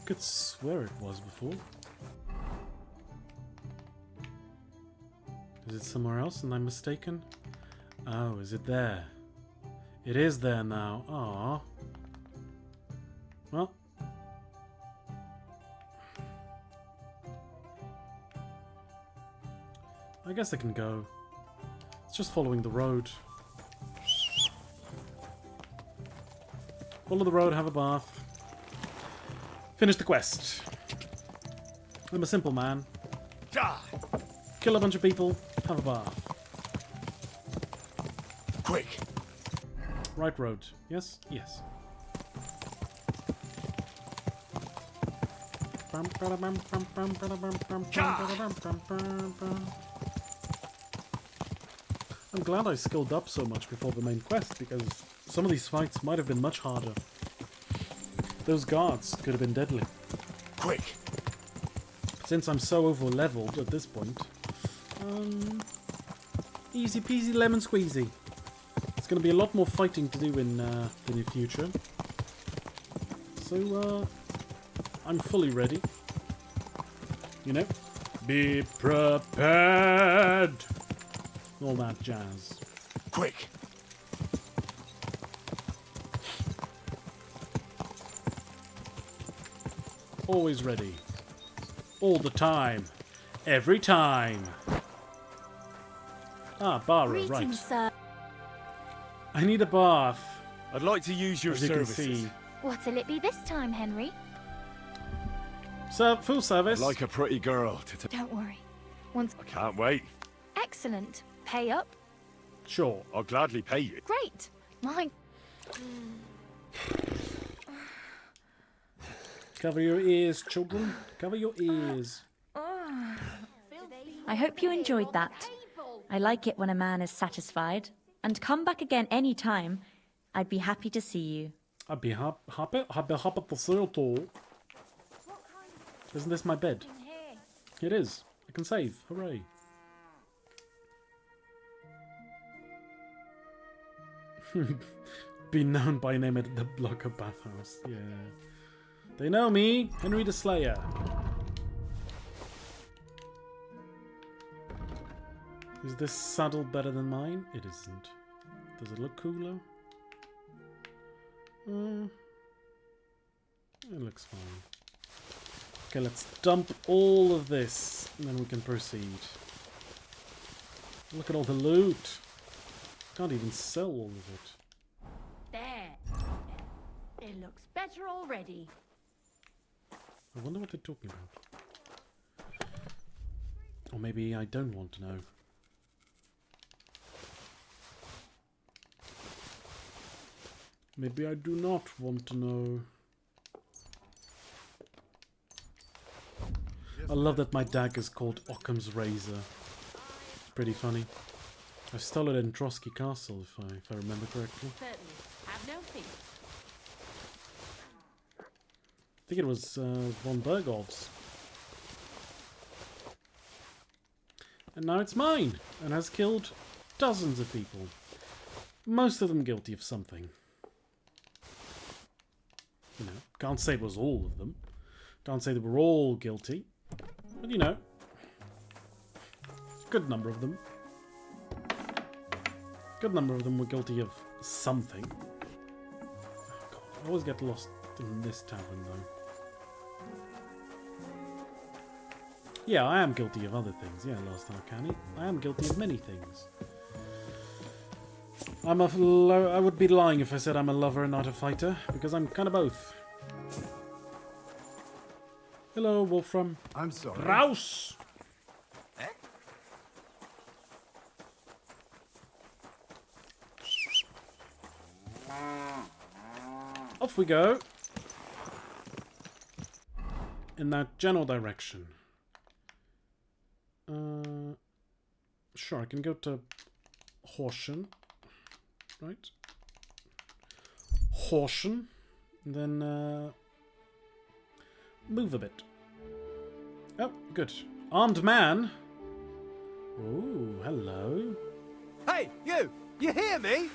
Could swear it was before. Is it somewhere else and I'm mistaken? Oh, is it there? It is there now. Ah. Well. I guess I can go. It's just following the road. Follow the road, have a bath. Finish the quest. I'm a simple man. Kill a bunch of people, have a bath. Quick! Right road. Yes? Yes. I'm glad I skilled up so much before the main quest, because some of these fights might have been much harder. Those guards could have been deadly. Quick! Since I'm so over-leveled at this point, easy peasy lemon squeezy. There's going to be a lot more fighting to do in the near future. So, I'm fully ready. You know, be prepared. All that jazz. Quick! Always ready. All the time. Every time. Ah, Bara, right. Greetings, sir. I need a bath. I'd like to use your As you can services. see. What'll it be this time, Henry? Full service. I'd like a pretty girl to Don't worry. Once. I can't wait. Excellent. Pay up. Sure. I'll gladly pay you. Great. My. Cover your ears, children. Cover your ears. I hope you enjoyed that. I like it when a man is satisfied. And come back again any time. I'd be happy to see you. I'd be happy to see you too. Isn't this my bed? It is. I can save. Hooray. Be known by name at the Blocker bathhouse. Yeah. They know me, Henry the Slayer. Is this saddle better than mine? It isn't. Does it look cooler? It looks fine. Okay, let's dump all of this, and then we can proceed. Look at all the loot. Can't even sell all of it. There. It looks better already. I wonder what they're talking about. Or maybe I don't want to know. Maybe I do not want to know. I love that my dagger is called Occam's Razor. It's pretty funny. I stole it in Trotsky Castle, if I remember correctly. Certainly. Have no fear. I think it was von Bergov's. And now it's mine, and has killed dozens of people. Most of them guilty of something. You know, can't say it was all of them. Can't say they were all guilty. But you know, good number of them. Good number of them were guilty of something. Oh God, I always get lost in this tavern though. Yeah, I am guilty of other things. Yeah, Last Arcani. I am guilty of many things. I would be lying if I said I'm a lover and not a fighter, because I'm kind of both. Hello, Wolfram. I'm sorry. Raus! Off we go. In that general direction. Sure, I can go to Horschen. Right? Horschen. And then move a bit. Oh, good. Armed man. Oh, hello. Hey, you! You hear me?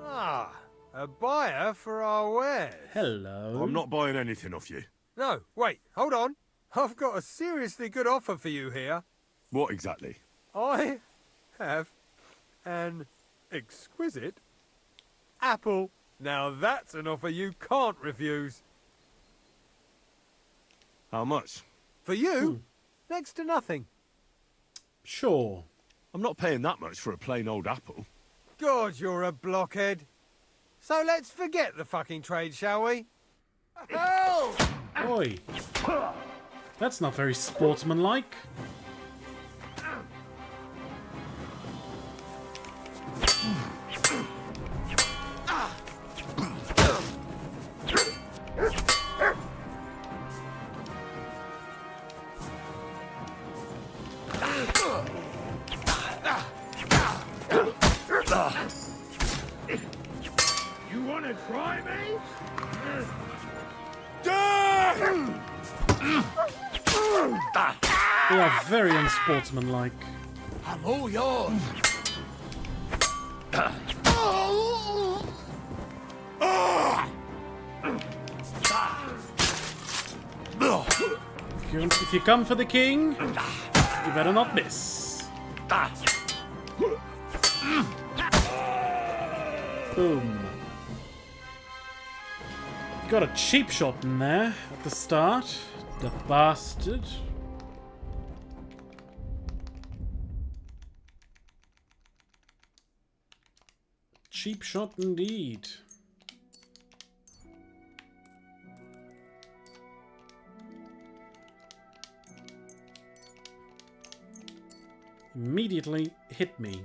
Ah, a buyer for our wares. Hello. I'm not buying anything off you. No, wait, hold on. I've got a seriously good offer for you here. What exactly? I have an exquisite apple. Now that's an offer you can't refuse. How much? For you, next to nothing. Sure. I'm not paying that much for a plain old apple. God, you're a blockhead. So let's forget the fucking trade, shall we? Oh! Oi. That's not very sportsmanlike. You want to try me? They are very unsportsmanlike. I'm all yours. If you come for the king, you better not miss. Boom. Got a cheap shot in there at the start. The bastard. Cheap shot indeed. Immediately hit me.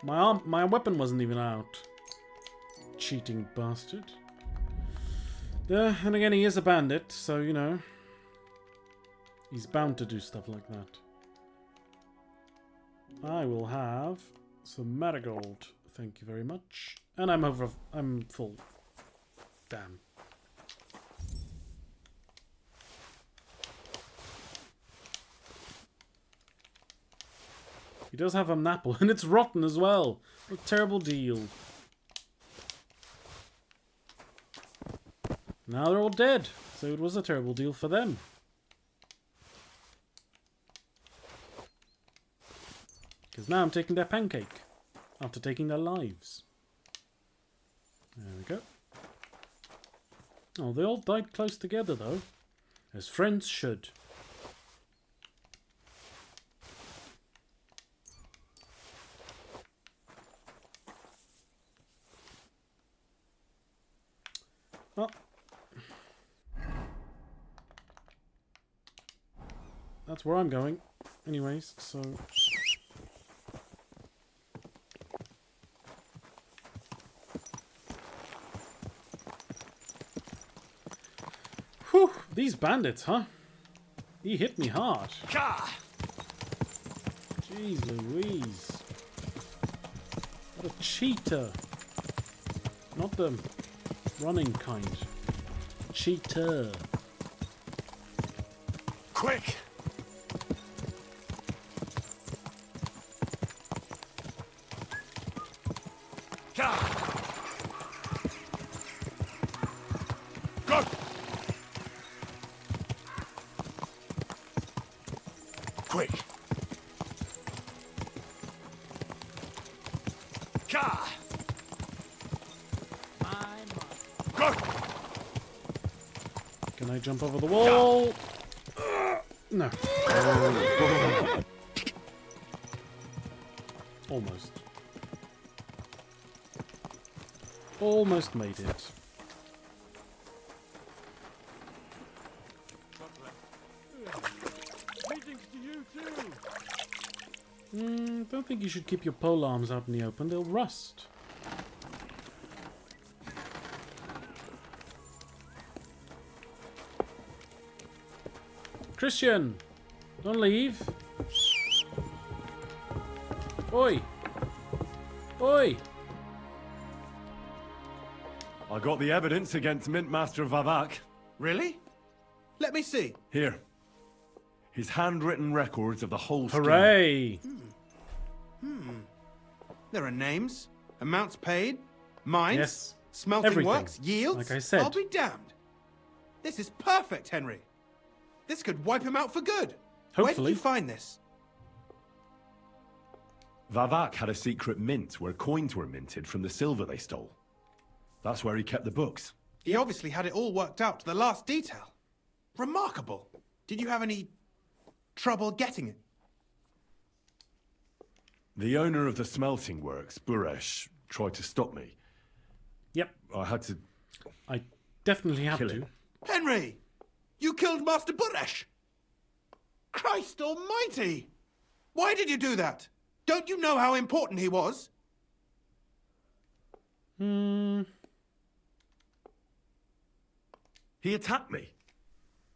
My weapon wasn't even out. Cheating bastard. And again, he is a bandit, so you know. He's bound to do stuff like that. I will have some marigold. Thank you very much. And I'm full. Damn. He does have an apple, and it's rotten as well. What a terrible deal. Now they're all dead, so it was a terrible deal for them. Because now I'm taking their pancake, after taking their lives. There we go. Oh, they all died close together, though. As friends should. Well, that's where I'm going. Anyways, so... Whew, these bandits, huh? He hit me hard. Jeez Louise. What a cheater. Not the running kind. Cheater. Quick! Go! Quick! Go! Can I jump over the wall? No. Almost. Almost made it. Don't think you should keep your pole arms out in the open. They'll rust. Christian! Don't leave. Oi! Oi! I got the evidence against Mint Master Vavak. Really? Let me see. Here. His handwritten records of the whole scheme. Hooray! There are names, amounts paid, mines, Yes. smelting Everything. works, yields. Like I said. I'll be damned. This is perfect, Henry. This could wipe him out for good. Where did Hopefully. you find this? Vavak had a secret mint where coins were minted from the silver they stole. That's where he kept the books. He obviously had it all worked out to the last detail. Remarkable. Did you have any trouble getting it? The owner of the smelting works, Buresh, tried to stop me. Yep. I had to... I definitely have Kill to. him. Henry! You killed Master Buresh! Christ almighty! Why did you do that? Don't you know how important he was? He attacked me.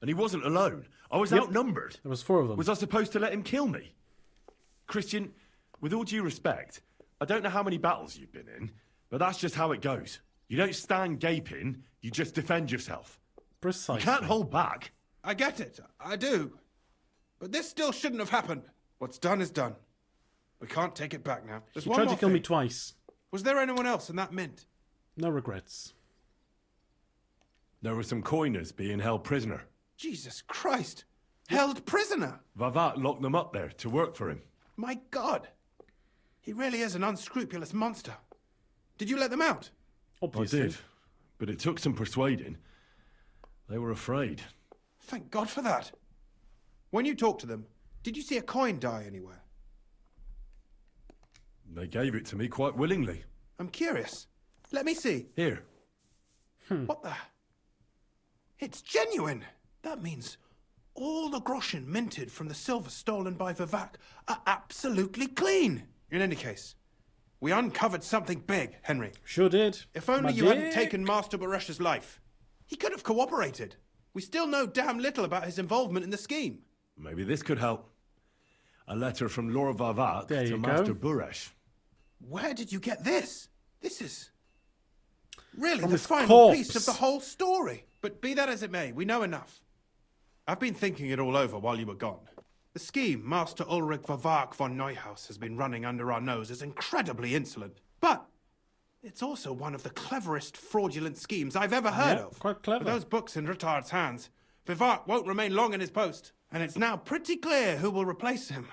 And he wasn't alone. I was Yep. outnumbered. There was 4 of them. Was I supposed to let him kill me? Christian, with all due respect, I don't know how many battles you've been in, but that's just how it goes. You don't stand gaping, you just defend yourself. Precisely. You can't hold back. I get it. I do. But this still shouldn't have happened. What's done is done. We can't take it back now. There's He one tried more to kill me thing. twice. Was there anyone else in that mint? No regrets. There were some coiners being held prisoner. Jesus Christ! Held prisoner! Vavak locked them up there to work for him. My God! He really is an unscrupulous monster. Did you let them out? Obviously. I did, but it took some persuading. They were afraid. Thank God for that. When you talked to them, did you see a coin die anywhere? They gave it to me quite willingly. I'm curious. Let me see. Here. What the? It's genuine! That means all the groschen minted from the silver stolen by Vivak are absolutely clean. In any case, we uncovered something big, Henry. Sure did. If only My you hadn't dick. taken Master Baresh's life. He could have cooperated. We still know damn little about his involvement in the scheme. Maybe this could help. A letter from Lord Vavak There to you Master go. Buresh. Where did you get this? This is really From the his final corpse. piece of the whole story. But be that as it may, we know enough. I've been thinking it all over while you were gone. The scheme Master Ulrich Vavak von Neuhaus has been running under our nose is incredibly insolent. But it's also one of the cleverest fraudulent schemes I've ever heard Yeah, of. quite clever. With those books in Rittard's hands, Vivak won't remain long in his post. And it's now pretty clear who will replace him.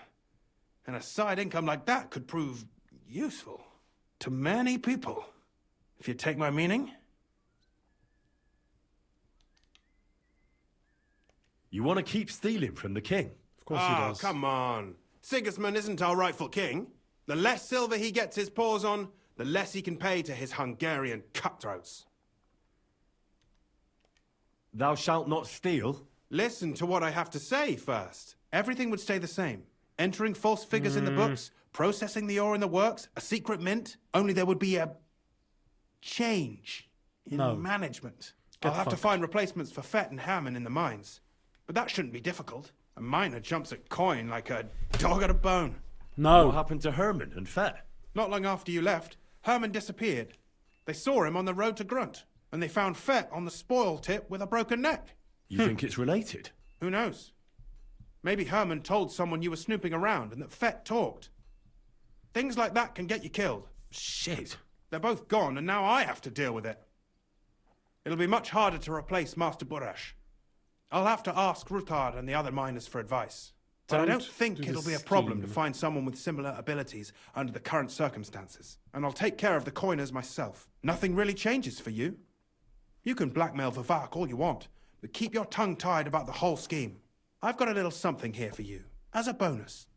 And a side income like that could prove useful to many people. If you take my meaning. You want to keep stealing from the king? Of course he Oh, does. come on. Sigismund isn't our rightful king. The less silver he gets his paws on, the less he can pay to his Hungarian cutthroats. Thou shalt not steal. Listen to what I have to say first. Everything would stay the same. Entering false figures in the books, processing the ore in the works, a secret mint. Only there would be a change in No. management. I'll have to find replacements for Fett and Hammond in the mines. But that shouldn't be difficult. A miner jumps at coin like a dog at a bone. No. What happened to Herman and Fett? Not long after you left, Herman disappeared. They saw him on the road to Grunt, and they found Fett on the spoil tip with a broken neck. You think it's related? Who knows? Maybe Herman told someone you were snooping around and that Fett talked. Things like that can get you killed. Shit. They're both gone, and now I have to deal with it. It'll be much harder to replace Master Burash. I'll have to ask Rutard and the other miners for advice. But I don't think it'll be a problem to find someone with similar abilities under the current circumstances. And I'll take care of the coiners myself. Nothing really changes for you. You can blackmail Vivak all you want, but keep your tongue tied about the whole scheme. I've got a little something here for you, as a bonus.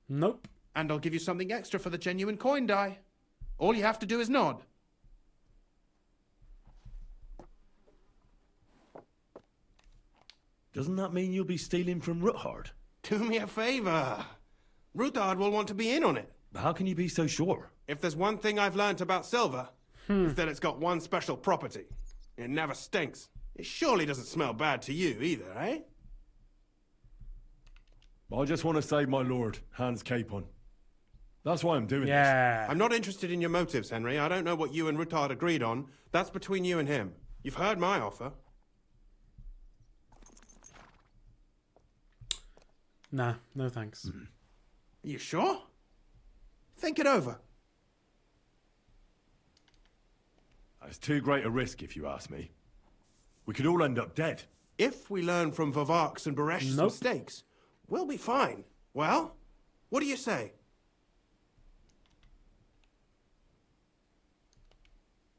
Nope. And I'll give you something extra for the genuine coin die. All you have to do is nod. Doesn't that mean you'll be stealing from Rutard? Do me a favor. Rutard will want to be in on it. How can you be so sure? If there's one thing I've learnt about silver, it's that it's got one special property. It never stinks. It surely doesn't smell bad to you either, eh? I just want to save my lord, Hans Capon. That's why I'm doing this. I'm not interested in your motives, Henry. I don't know what you and Rutard agreed on. That's between you and him. You've heard my offer. Nah, no thanks. Are you sure? Think it over. It's too great a risk, if you ask me. We could all end up dead. If we learn from Vivak's and Baresh's mistakes, we'll be fine. Well, what do you say?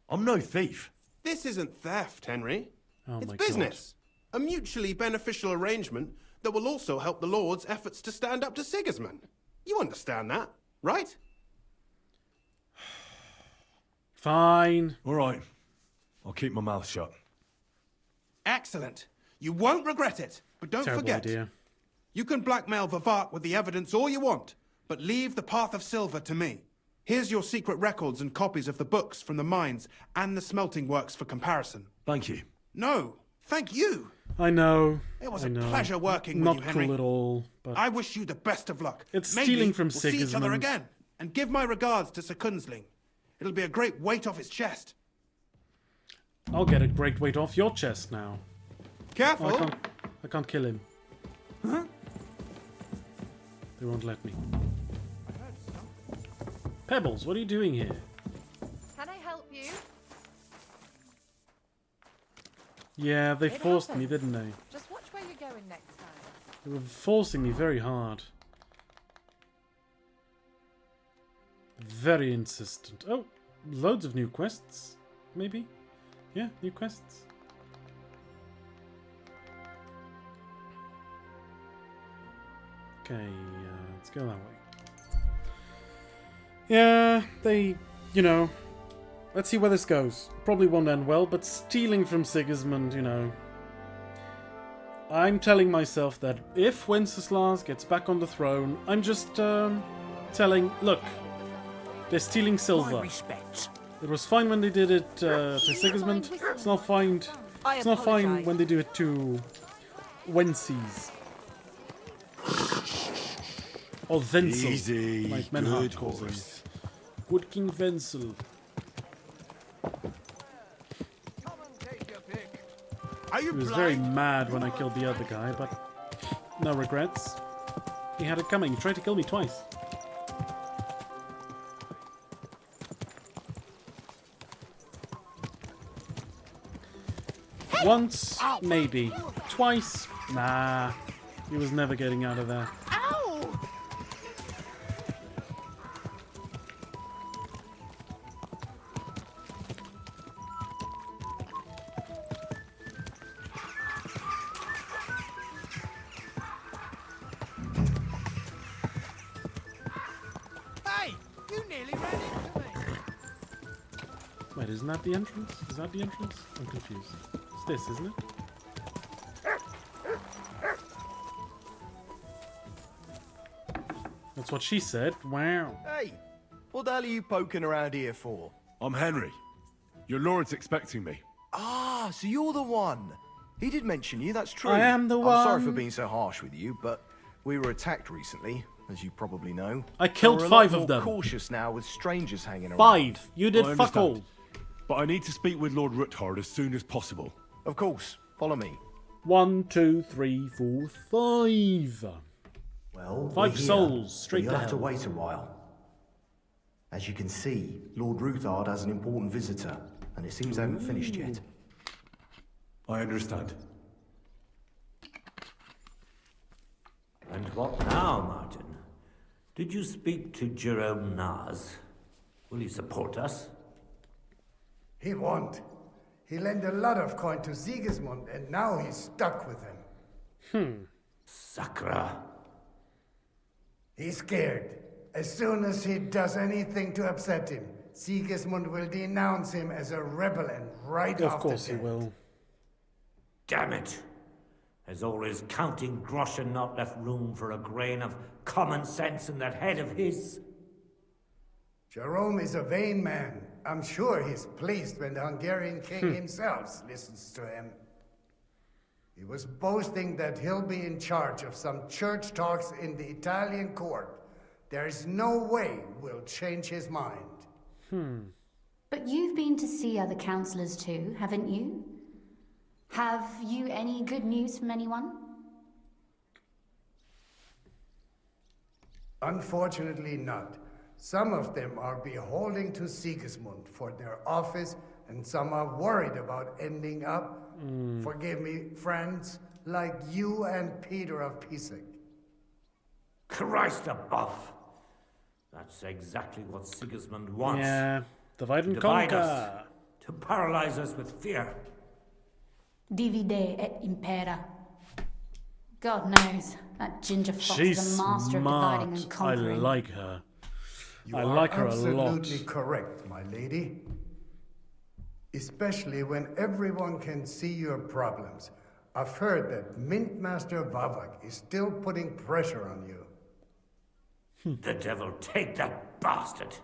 I'm no thief. This isn't theft, Henry. Oh it's my business. A mutually beneficial arrangement that will also help the Lord's efforts to stand up to Sigismund. You understand that, right? Fine. All right. I'll keep my mouth shut. Excellent. You won't regret it. But don't Terrible forget, idea. you can blackmail Vivak with the evidence all you want, but leave the Path of Silver to me. Here's your secret records and copies of the books from the mines and the smelting works for comparison. Thank you. No, thank you. I know. It was I a know. pleasure working Not with you, Henry. cool at all, but I wish you the best of luck. It's Maybe stealing from we'll see each other Sigismund. again. And give my regards to Sir Kunzling. It'll be a great weight off his chest. I'll get a great weight off your chest now. Careful. Oh, I can't kill him. Huh? They won't let me. Pebbles, what are you doing here? Can I help you? Yeah, they It forced me, happens. didn't they? Just watch where you're going next time. They were forcing me very hard. Very insistent. Oh, loads of new quests, maybe? Yeah, new quests. Okay, let's go that way. Yeah, you know, let's see where this goes. Probably won't end well, but stealing from Sigismund, you know. I'm telling myself that if Wenceslas gets back on the throne, I'm just telling, look, they're stealing silver. It was fine when they did it to Sigismund. It's not fine. It's not fine when they do it to Wences. Or Wenzel, Easy, like Menhart good calls him. horse. Good King Wenzel. He was very mad when I killed the other guy, but no regrets. He had it coming. He tried to kill me twice. Once, maybe. Twice, nah. He was never getting out of there. Ow! Hey, you nearly ran into me. Wait, isn't that the entrance? Is that the entrance? I'm confused. It's this, isn't it? That's what she said. Wow. Hey, what the hell are you poking around here for? I'm Henry. Your lord's expecting me. Ah, Ah, so you're the one. He did mention you, that's true. I am the one. I'm sorry for being so harsh with you, but we were attacked recently, as you probably know. I killed We're a 5 lot of them. more cautious now with strangers hanging around. 5. You did I fuck all. understand. But I need to speak with Lord Ruthard as soon as possible. Of course. Follow me. 1, 2, 3, 4, 5. Well, 5 we're here, souls, but straight you'll to have to hell. wait a while. As you can see, Lord Ruthard has an important visitor, and it seems they haven't finished yet. I understand. And what now, Martin? Did you speak to Jerome Naz? Will he support us? He won't. He lent a lot of coin to Sigismund, and now he's stuck with him. Sakra. He's scared. As soon as he does anything to upset him, Sigismund will denounce him as a rebel and right off Of course the he bat. will. Damn it! Has all his counting groschen not left room for a grain of common sense in that head of his? Jerome is a vain man. I'm sure he's pleased when the Hungarian king himself listens to him. He was boasting that he'll be in charge of some church talks in the Italian court. There's no way we'll change his mind. But you've been to see other councillors too, haven't you? Have you any good news from anyone? Unfortunately not. Some of them are beholding to Sigismund for their office, and some are worried about ending up, forgive me, friends, like you and Peter of Pisek. Christ above! That's exactly what Sigismund wants. Yeah, divide and To divide conquer. us, to paralyze us with fear. Divide et impera. God knows, that ginger fox She's is a master smart. of dividing and I conquering. like her. You I are like her a lot. absolutely correct, my lady. Especially when everyone can see your problems. I've heard that Mint Master Vavak is still putting pressure on you. The devil take that bastard!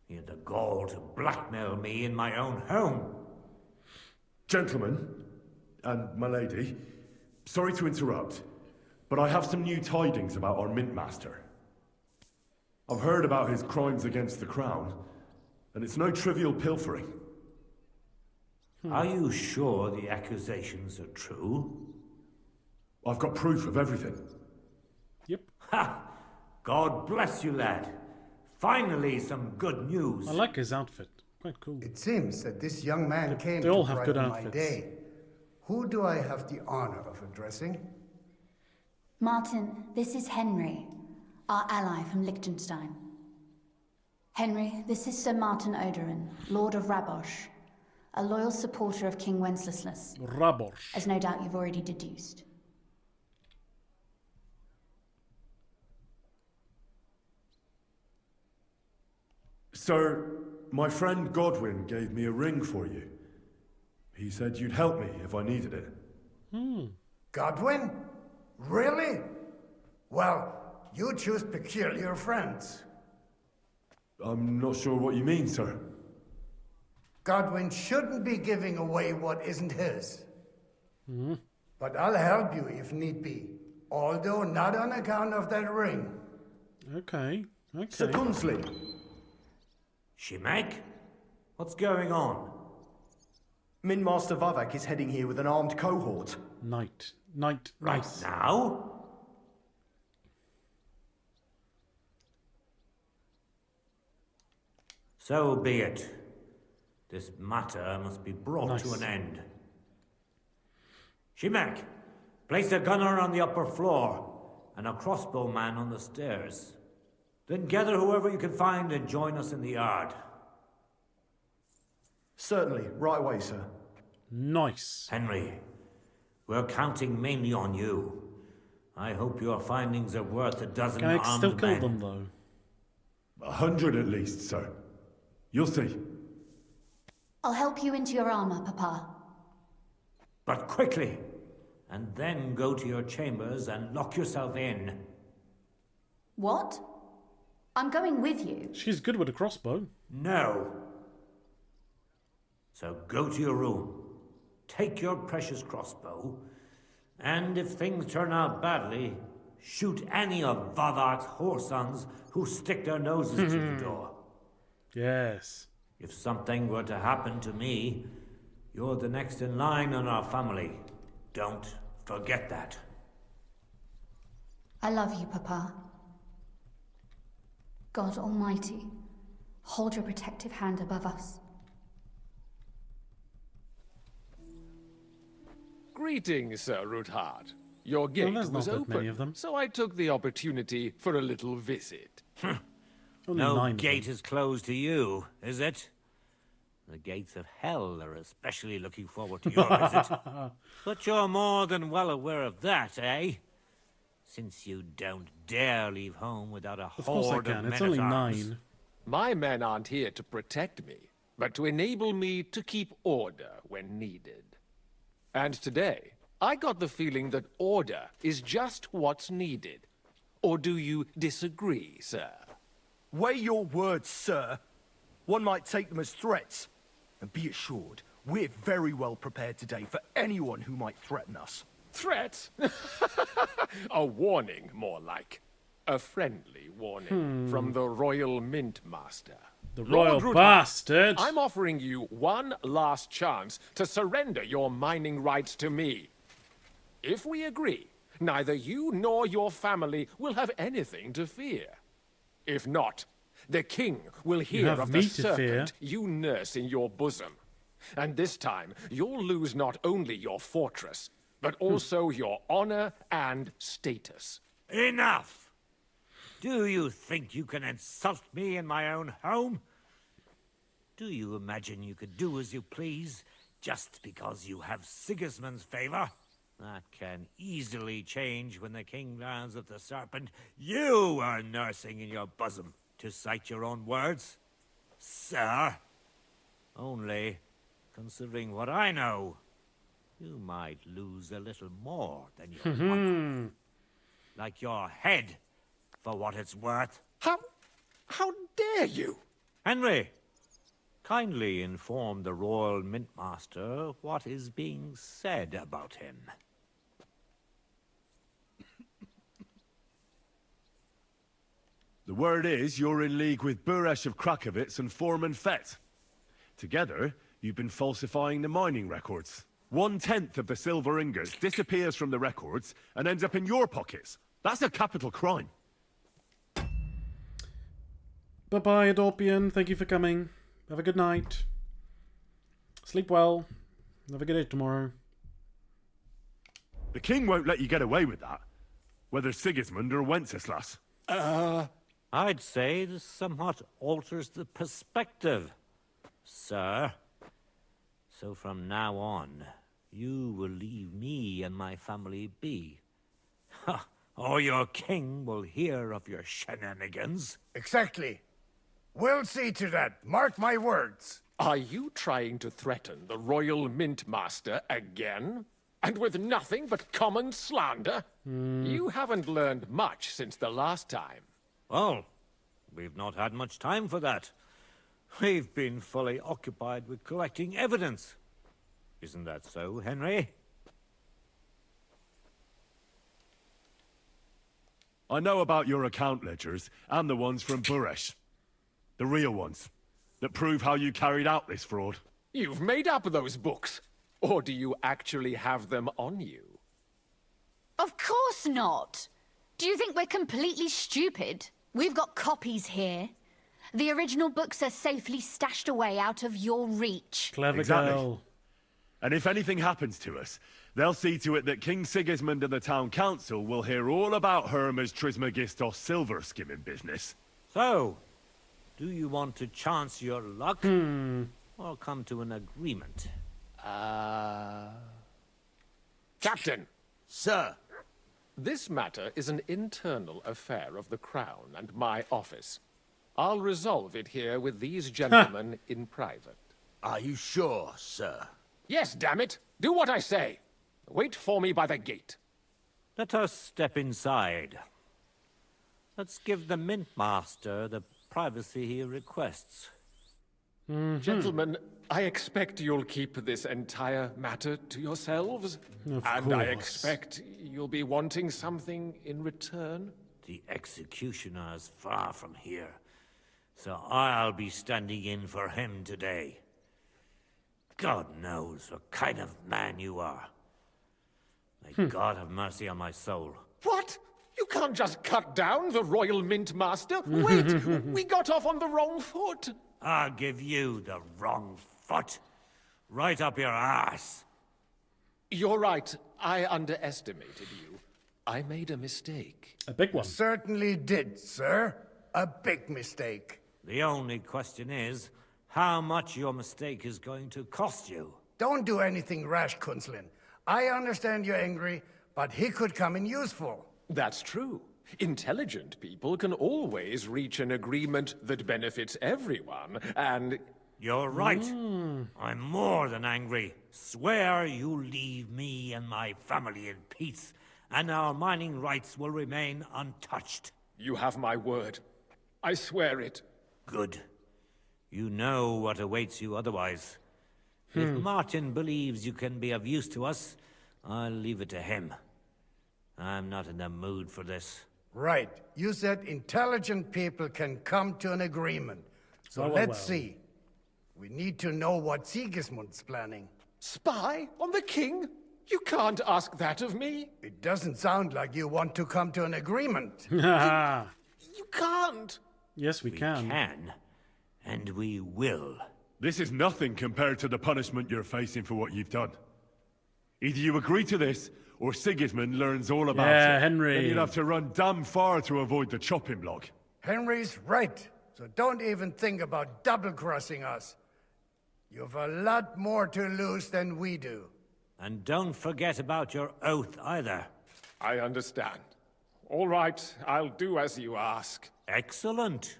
He had the gall to blackmail me in my own home. Gentlemen, and my lady, sorry to interrupt, but I have some new tidings about our Mint Master. I've heard about his crimes against the crown, and it's no trivial pilfering. Are you sure the accusations are true? I've got proof of everything. Yep. Ha! God bless you, lad. Finally, some good news. I like his outfit. Quite cool. It seems that this young man came they all to have good brighten my outfits. day. Who do I have the honor of addressing? Martin, this is Henry, our ally from Liechtenstein. Henry, this is Sir Martin Odorin, Lord of Rabosh, a loyal supporter of King Wenceslas, Rabosh. as no doubt you've already deduced. Sir, my friend Godwin gave me a ring for you. He said you'd help me if I needed it. Godwin? Really? Well, you choose peculiar friends. I'm not sure what you mean, sir. Godwin shouldn't be giving away what isn't his. But I'll help you if need be, although not on account of that ring. Okay. Sir Gunslin. Shimek? What's going on? Mint Master Vavak is heading here with an armed cohort. Right nice. Now? So be it. This matter must be brought to an end. Shimek, place a gunner on the upper floor and a crossbowman on the stairs. Then gather whoever you can find and join us in the yard. Certainly, right away, sir. Nice. Henry, we're counting mainly on you. I hope your findings are worth a dozen Can I armed still kill men. them, though? 100 at least, sir. You'll see. I'll help you into your armor, Papa. But quickly, and then go to your chambers and lock yourself in. What? I'm going with you. She's good with a crossbow. No. So go to your room. take your precious crossbow, and if things turn out badly, shoot any of Vadark's whoresons who stick their noses through the door. Yes. If something were to happen to me, you're the next in line in our family. Don't forget that. I love you, Papa. God Almighty, hold your protective hand above us. Greetings, Sir Ruthard. Your gate there's was not that many of open, them. so I took the opportunity for a little visit. No gate is closed to you, is it? The gates of hell are especially looking forward to your visit. But you're more than well aware of that, eh? Since you don't dare leave home without a Of course I horde can. of It's men only at arms. 9. My men aren't here to protect me, but to enable me to keep order when needed. And today, I got the feeling that order is just what's needed. Or do you disagree, sir? Weigh your words, sir. One might take them as threats. And be assured, we're very well prepared today for anyone who might threaten us. Threat? A warning, more like. A friendly warning from the Royal Mint Master. The Lord Royal Ruthard, Bastard! I'm offering you one last chance to surrender your mining rights to me. If we agree, neither you nor your family will have anything to fear. If not, the king will hear have of the me to fear. serpent you nurse in your bosom. And this time, you'll lose not only your fortress, but also your honor and status. Enough! Do you think you can insult me in my own home? Do you imagine you could do as you please just because you have Sigismund's favor? That can easily change when the king learns of the serpent you are nursing in your bosom, to cite your own words, sir. Only, considering what I know, you might lose a little more than your life. Like your head, for what it's worth. How dare you? Henry, kindly inform the Royal Mintmaster what is being said about him. The word is you're in league with Buresh of Krakowitz and Foreman Fett. Together, you've been falsifying the mining records. 1/10 of the silver ingots disappears from the records and ends up in your pockets. That's a capital crime. Bye-bye, Adorpian. Thank you for coming. Have a good night. Sleep well. Have a good day tomorrow. The king won't let you get away with that. Whether Sigismund or Wenceslas. I'd say this somewhat alters the perspective, sir. So from now on, you will leave me and my family be. Or your king will hear of your shenanigans. Exactly. We'll see to that. Mark my words. Are you trying to threaten the Royal Mint Master again? And with nothing but common slander? You haven't learned much since the last time. Well, we've not had much time for that. We've been fully occupied with collecting evidence. Isn't that so, Henry? I know about your account ledgers and the ones from Buresh. The real ones. That prove how you carried out this fraud. You've made up those books. Or do you actually have them on you? Of course not. Do you think we're completely stupid? We've got copies here. The original books are safely stashed away out of your reach. Clever girl. And if anything happens to us, they'll see to it that King Sigismund and the town council will hear all about Herma's Trismegistos silver skimming business. So, do you want to chance your luck? Or come to an agreement? Captain! Sir! This matter is an internal affair of the Crown and my office. I'll resolve it here with these gentlemen in private. Are you sure, sir? Yes, damn it! Do what I say! Wait for me by the gate. Let us step inside. Let's give the Mint Master the privacy he requests. Gentlemen, I expect you'll keep this entire matter to yourselves. Of and I course. expect you'll be wanting something in return. The executioner is far from here, so I'll be standing in for him today. God knows what kind of man you are. May God have mercy on my soul. What? You can't just cut down the Royal Mint Master? Wait, we got off on the wrong foot. I'll give you the wrong foot. Right up your ass. You're right. I underestimated you. I made a mistake. A big one. Certainly did, sir. A big mistake. The only question is, how much your mistake is going to cost you. Don't do anything rash, Kunslin. I understand you're angry, but he could come in useful. That's true. Intelligent people can always reach an agreement that benefits everyone, and... You're right. I'm more than angry. Swear you leave me and my family in peace, and our mining rights will remain untouched. You have my word. I swear it. Good. You know what awaits you otherwise. If Martin believes you can be of use to us, I'll leave it to him. I'm not in the mood for this. Right. You said intelligent people can come to an agreement. So let's see. We need to know what Sigismund's planning. Spy on the king? You can't ask that of me. It doesn't sound like you want to come to an agreement. You can't. Yes, we can. We can, and we will. This is nothing compared to the punishment you're facing for what you've done. Either you agree to this, or Sigismund learns all about it. Henry. Then you'd have to run damn far to avoid the chopping block. Henry's right. So don't even think about double-crossing us. You've a lot more to lose than we do. And don't forget about your oath either. I understand. All right, I'll do as you ask. Excellent.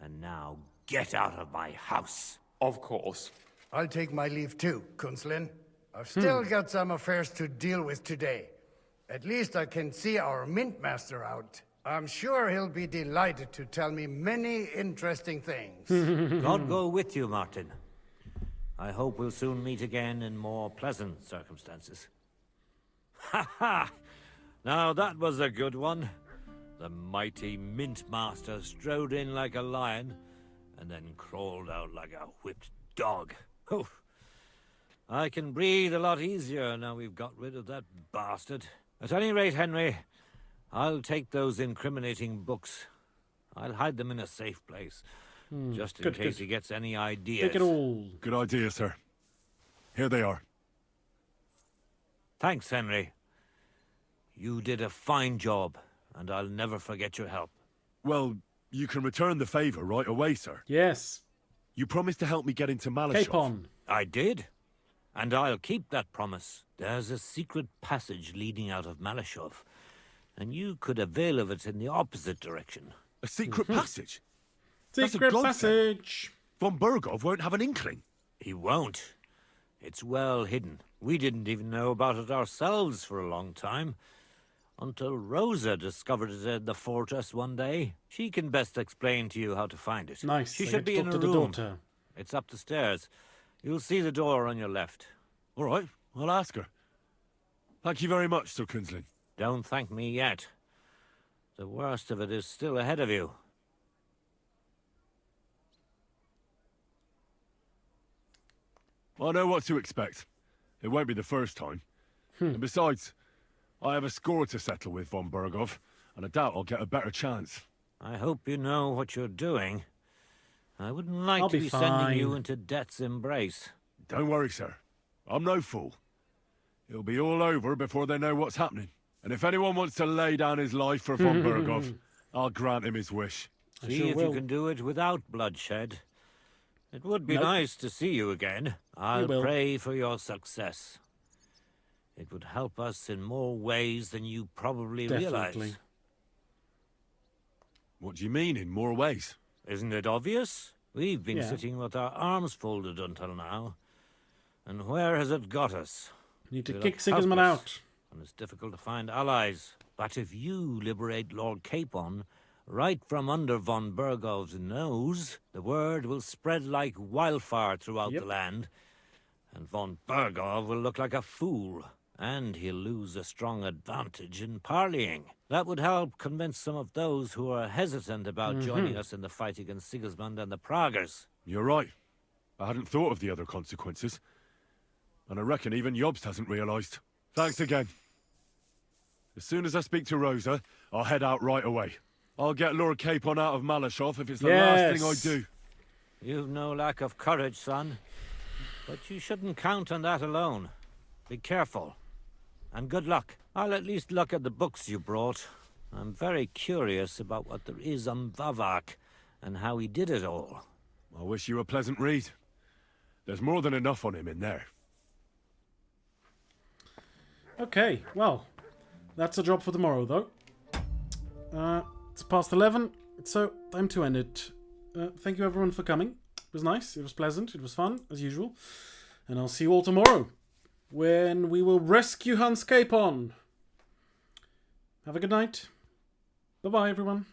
And now get out of my house. Of course. I'll take my leave too, Kunslin. I've still got some affairs to deal with today. At least I can see our Mint Master out. I'm sure he'll be delighted to tell me many interesting things. God go with you, Martin. I hope we'll soon meet again in more pleasant circumstances. Ha ha! Now that was a good one. The mighty Mint Master strode in like a lion, and then crawled out like a whipped dog. Oof. I can breathe a lot easier now we've got rid of that bastard. At any rate, Henry, I'll take those incriminating books. I'll hide them in a safe place, just in case he gets any ideas. Take it all. Good idea, sir. Here they are. Thanks, Henry. You did a fine job, and I'll never forget your help. Well, you can return the favor right away, sir. Yes. You promised to help me get into Malashov. Capon. I did. And I'll keep that promise. There's a secret passage leading out of Malashov, and you could avail of it in the opposite direction. A secret passage? Secret passage. Von Bergov won't have an inkling. He won't. It's well hidden. We didn't even know about it ourselves for a long time. Until Rosa discovered it in the fortress one day. She can best explain to you how to find it. Nice. She I should get to be in talk a to the room. daughter. It's up the stairs. You'll see the door on your left. All right, I'll ask her. Thank you very much, Sir Kunslin. Don't thank me yet. The worst of it is still ahead of you. I know what to expect. It won't be the first time. And besides, I have a score to settle with Von Bergov, and I doubt I'll get a better chance. I hope you know what you're doing. I wouldn't like I'll to be be sending you fine. into death's embrace. Don't worry, sir. I'm no fool. It'll be all over before they know what's happening. And if anyone wants to lay down his life for Von Bergov, I'll grant him his wish. See if you can do it without bloodshed. It would be nice to see you again. I'll will. pray for your success. It would help us in more ways than you probably Definitely. realize. What do you mean, in more ways? Isn't it obvious? We've been Yeah. sitting with our arms folded until now. And where has it got us? Need to We kick look Sigismund helpless, out. And it's difficult to find allies. But if you liberate Lord Capon, right from under von Burgov's nose, the word will spread like wildfire throughout the land, and von Burgov will look like a fool, and he'll lose a strong advantage in parleying. That would help convince some of those who are hesitant about joining us in the fight against Sigismund and the Praguers. You're right. I hadn't thought of the other consequences. And I reckon even Jobst hasn't realised. Thanks again. As soon as I speak to Rosa, I'll head out right away. I'll get Lord Capon out of Malashov if it's the last thing I do. You've no lack of courage, son. But you shouldn't count on that alone. Be careful. And good luck. I'll at least look at the books you brought. I'm very curious about what there is on Vavak and how he did it all. I wish you a pleasant read. There's more than enough on him in there. Okay, well, that's a job for tomorrow, though. It's past 11, so time to end it. Thank you everyone for coming. It was nice, it was pleasant, it was fun, as usual. And I'll see you all tomorrow, when we will rescue Hans Capon. Have a good night. Bye-bye, everyone.